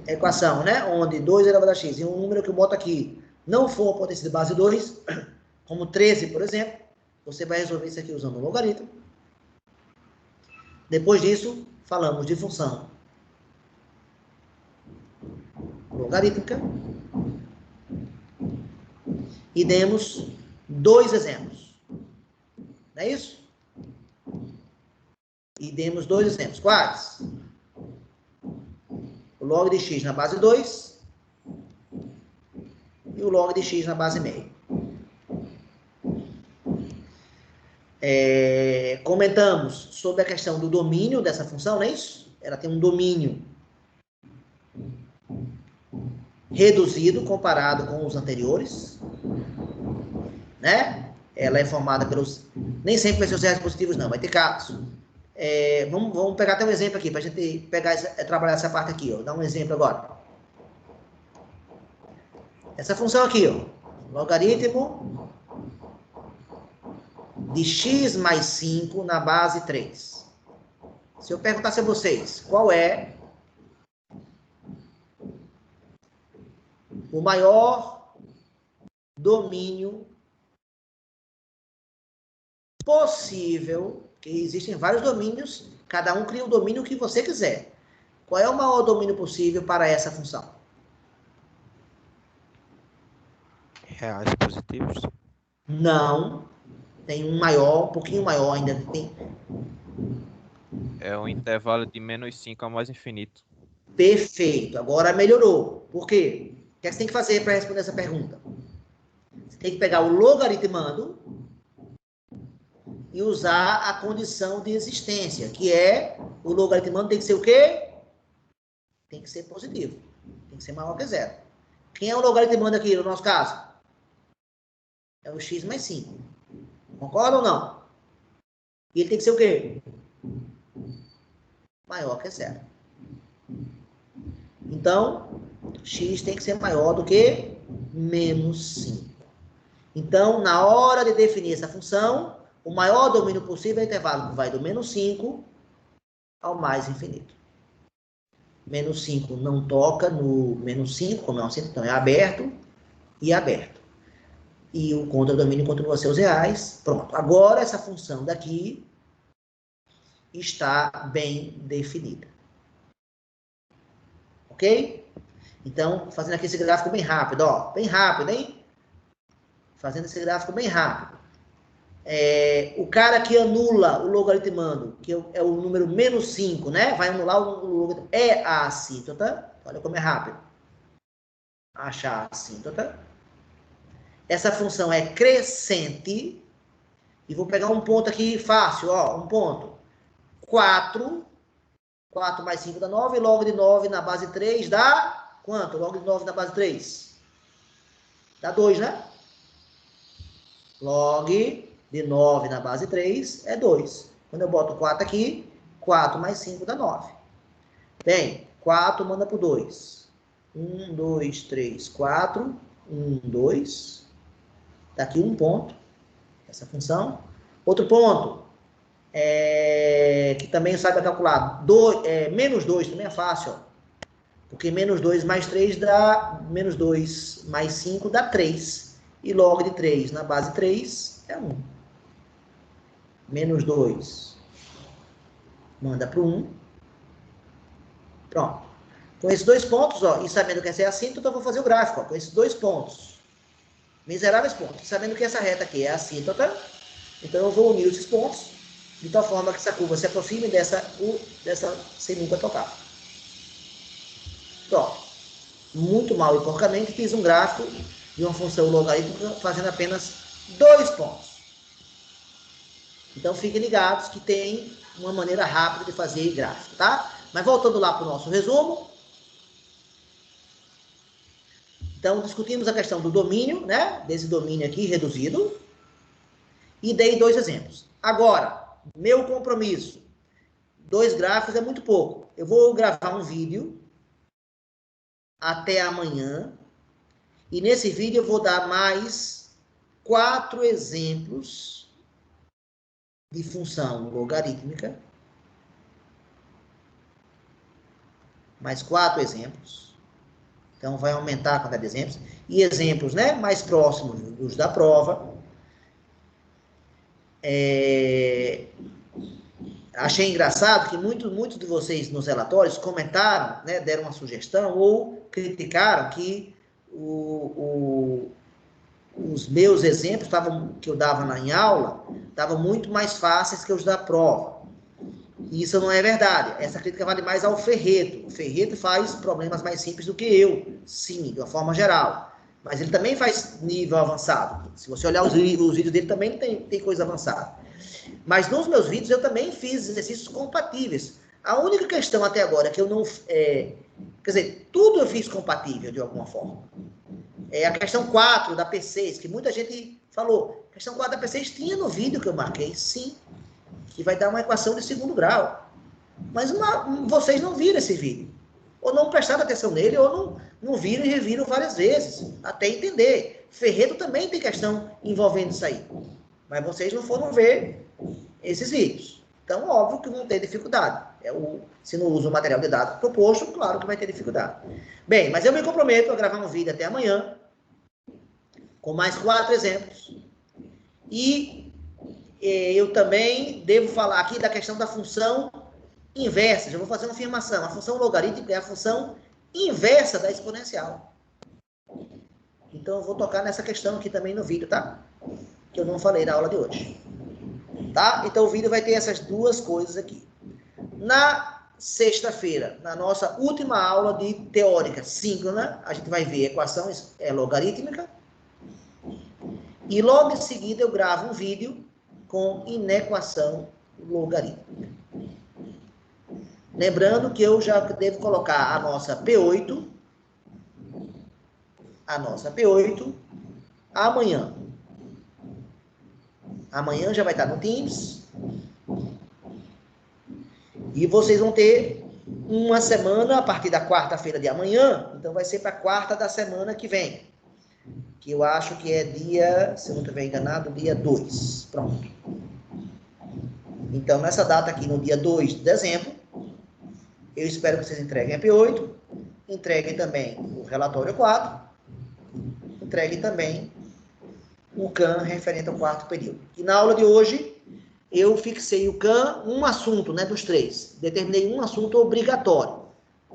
equação, né? Onde 2 elevado a x e um número que eu boto aqui não for a potência de base 2, como 13, por exemplo, você vai resolver isso aqui usando o logaritmo. Depois disso, falamos de função logarítmica e demos 2 exemplos. Não é isso? E demos 2 exemplos. Quais? O log de x na base 2 e o log de x na base meio. Comentamos sobre a questão do domínio dessa função, não é isso? Ela tem um domínio reduzido comparado com os anteriores, né? Ela é formada pelos... Nem sempre vai ser os zeros positivos, não. Vai ter casos. Vamos pegar até um exemplo aqui, para a gente trabalhar essa parte aqui. Ó. Dá um exemplo agora. Essa função aqui, ó, logaritmo de x mais 5 na base 3. Se eu perguntasse a vocês, qual é o maior domínio possível, que existem vários domínios, cada um cria o domínio que você quiser. Qual é o maior domínio possível para essa função? Reais positivos. Não. Tem um maior, um pouquinho maior ainda. Tem... É o intervalo de -5 a mais infinito. Perfeito. Agora melhorou. Por quê? O que é que você tem que fazer para responder essa pergunta? Você tem que pegar o logaritmando e usar a condição de existência, que é o logaritmando tem que ser o quê? Tem que ser positivo. Tem que ser maior que zero. Quem é o logaritmando aqui, no nosso caso? É o x mais 5. Concorda ou não? E ele tem que ser o quê? Maior que zero. Então, x tem que ser maior do que menos 5. Então, na hora de definir essa função, o maior domínio possível é o intervalo que vai do menos 5 ao mais infinito. Menos 5 não toca no menos 5, como é um centro, então é aberto e aberto. E o contradomínio continua a ser os reais. Pronto. Agora, essa função daqui está bem definida. Ok? Então, fazendo aqui esse gráfico bem rápido, ó. Bem rápido, hein? Fazendo esse gráfico bem rápido. O cara que anula o logaritmando, que é o número menos 5, né? Vai anular o logaritmo. É a assíntota. Olha como é rápido. Achar a assíntota. Essa função é crescente. E vou pegar um ponto aqui fácil, ó. Um ponto. 4. 4 mais 5 dá 9. Log de 9 na base 3 dá quanto? Log de 9 na base 3? Dá 2, né? Log de 9 na base 3 é 2. Quando eu boto 4 aqui, 4 mais 5 dá 9. Bem, 4 manda para o 2. 1, 2, 3, 4. 1, 2. Está aqui um ponto. Essa função. Outro ponto. Que também sabe calcular. Menos 2 também é fácil. Ó. Porque menos 2 mais 3 dá... Menos 2 mais 5 dá 3. E log de 3 na base 3 é 1. Menos 2 manda para o 1. Pronto. Com esses dois pontos, ó, e sabendo que essa é a assíntota, eu vou fazer o gráfico. Ó, com esses dois pontos. Miseráveis pontos. Sabendo que essa reta aqui é a assíntota, então eu vou unir esses pontos de tal forma que essa curva se aproxime dessa sem nunca tocar. Pronto. Muito mal e porcamente, fiz um gráfico de uma função logarítmica fazendo apenas 2 pontos. Então, fiquem ligados que tem uma maneira rápida de fazer gráfico, tá? Mas voltando lá para o nosso resumo. Então, discutimos a questão do domínio, né? Desse domínio aqui reduzido. E dei 2 exemplos. Agora, meu compromisso. 2 gráficos é muito pouco. Eu vou gravar um vídeo até amanhã. E nesse vídeo eu vou dar mais 4 exemplos de função logarítmica. Mais 4 exemplos. Então, vai aumentar a quantidade de exemplos. E exemplos, né, mais próximos dos da prova. Achei engraçado que muitos de vocês nos relatórios comentaram, né, deram uma sugestão ou criticaram que os meus exemplos que eu dava em aula estavam muito mais fáceis que os da prova. E isso não é verdade. Essa crítica vale mais ao Ferreto. O Ferreto faz problemas mais simples do que eu, sim, de uma forma geral. Mas ele também faz nível avançado. Se você olhar os vídeos dele, também tem coisa avançada. Mas nos meus vídeos eu também fiz exercícios compatíveis. A única questão até agora que eu não... quer dizer, tudo eu fiz compatível de alguma forma. É a questão 4 da P6, que muita gente falou. A questão 4 da P6 tinha no vídeo que eu marquei, sim. Que vai dar uma equação de segundo grau. Mas vocês não viram esse vídeo. Ou não prestaram atenção nele, ou não viram e reviram várias vezes. Até entender. Ferreto também tem questão envolvendo isso aí. Mas vocês não foram ver esses vídeos. Então, óbvio que vão ter dificuldade. Se não usa o material de dados proposto, claro que vai ter dificuldade. Bem, mas eu me comprometo a gravar um vídeo até amanhã, com mais 4 exemplos. E eu também devo falar aqui da questão da função inversa. Já vou fazer uma afirmação. A função logarítmica é a função inversa da exponencial. Então, eu vou tocar nessa questão aqui também no vídeo, tá? Que eu não falei na aula de hoje. Tá? Então, o vídeo vai ter essas duas coisas aqui. Na sexta-feira, na nossa última aula de teórica síncrona, a gente vai ver a equação logarítmica. E logo em seguida eu gravo um vídeo com inequação logarítmica. Lembrando que eu já devo colocar a nossa P8 amanhã. Amanhã já vai estar no Teams. E vocês vão ter uma semana a partir da quarta-feira de amanhã, então vai ser para quarta da semana que vem. Que eu acho que é dia, se eu não estiver enganado, dia 2. Pronto. Então, nessa data aqui, no dia 2 de dezembro, eu espero que vocês entreguem a P8, entreguem também o relatório 4, entreguem também o CAN referente ao quarto período. E na aula de hoje, eu fixei o CAN, um assunto, né, dos 3. Determinei um assunto obrigatório.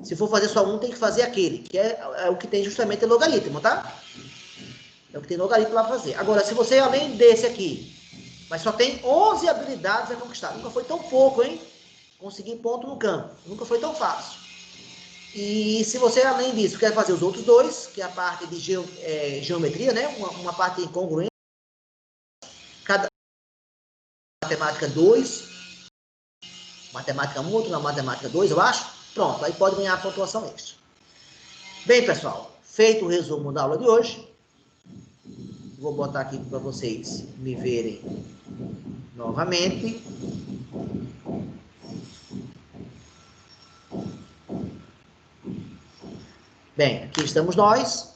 Se for fazer só um, tem que fazer aquele, que é o que tem justamente logaritmo, tá? É o que tem logaritmo lá para fazer. Agora, se você, além desse aqui, mas só tem 11 habilidades a conquistar. Nunca foi tão pouco, hein? Conseguir ponto no CAN. Nunca foi tão fácil. E se você, além disso, quer fazer os outros 2, que é a parte de geometria, né? Uma parte incongruente. Cada matemática 2. Matemática 1, outra na matemática 2, eu acho. Pronto, aí pode ganhar a pontuação extra. Bem, pessoal, feito o resumo da aula de hoje, vou botar aqui para vocês me verem novamente. Bem, aqui estamos nós.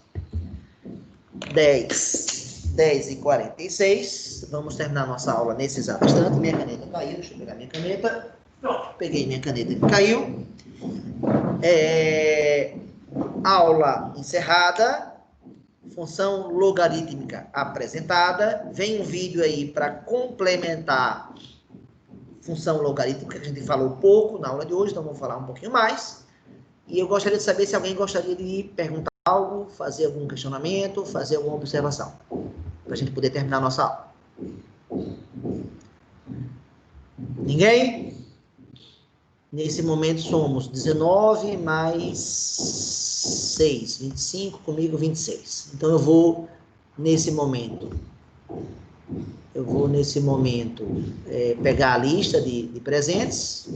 10h46. Vamos terminar nossa aula nesse exato instante. Minha caneta caiu. Deixa eu pegar minha caneta. Pronto, peguei minha caneta que caiu. Aula encerrada. Função logarítmica apresentada. Vem um vídeo aí para complementar função logarítmica, que a gente falou pouco na aula de hoje, então vamos falar um pouquinho mais. E eu gostaria de saber se alguém gostaria de perguntar algo, fazer algum questionamento, fazer alguma observação, para a gente poder terminar a nossa aula. Ninguém? Nesse momento somos 19 mais 6, 25, comigo 26. Então eu vou, nesse momento, pegar a lista de presentes.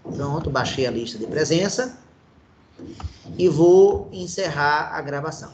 Pronto, baixei a lista de presença. E vou encerrar a gravação.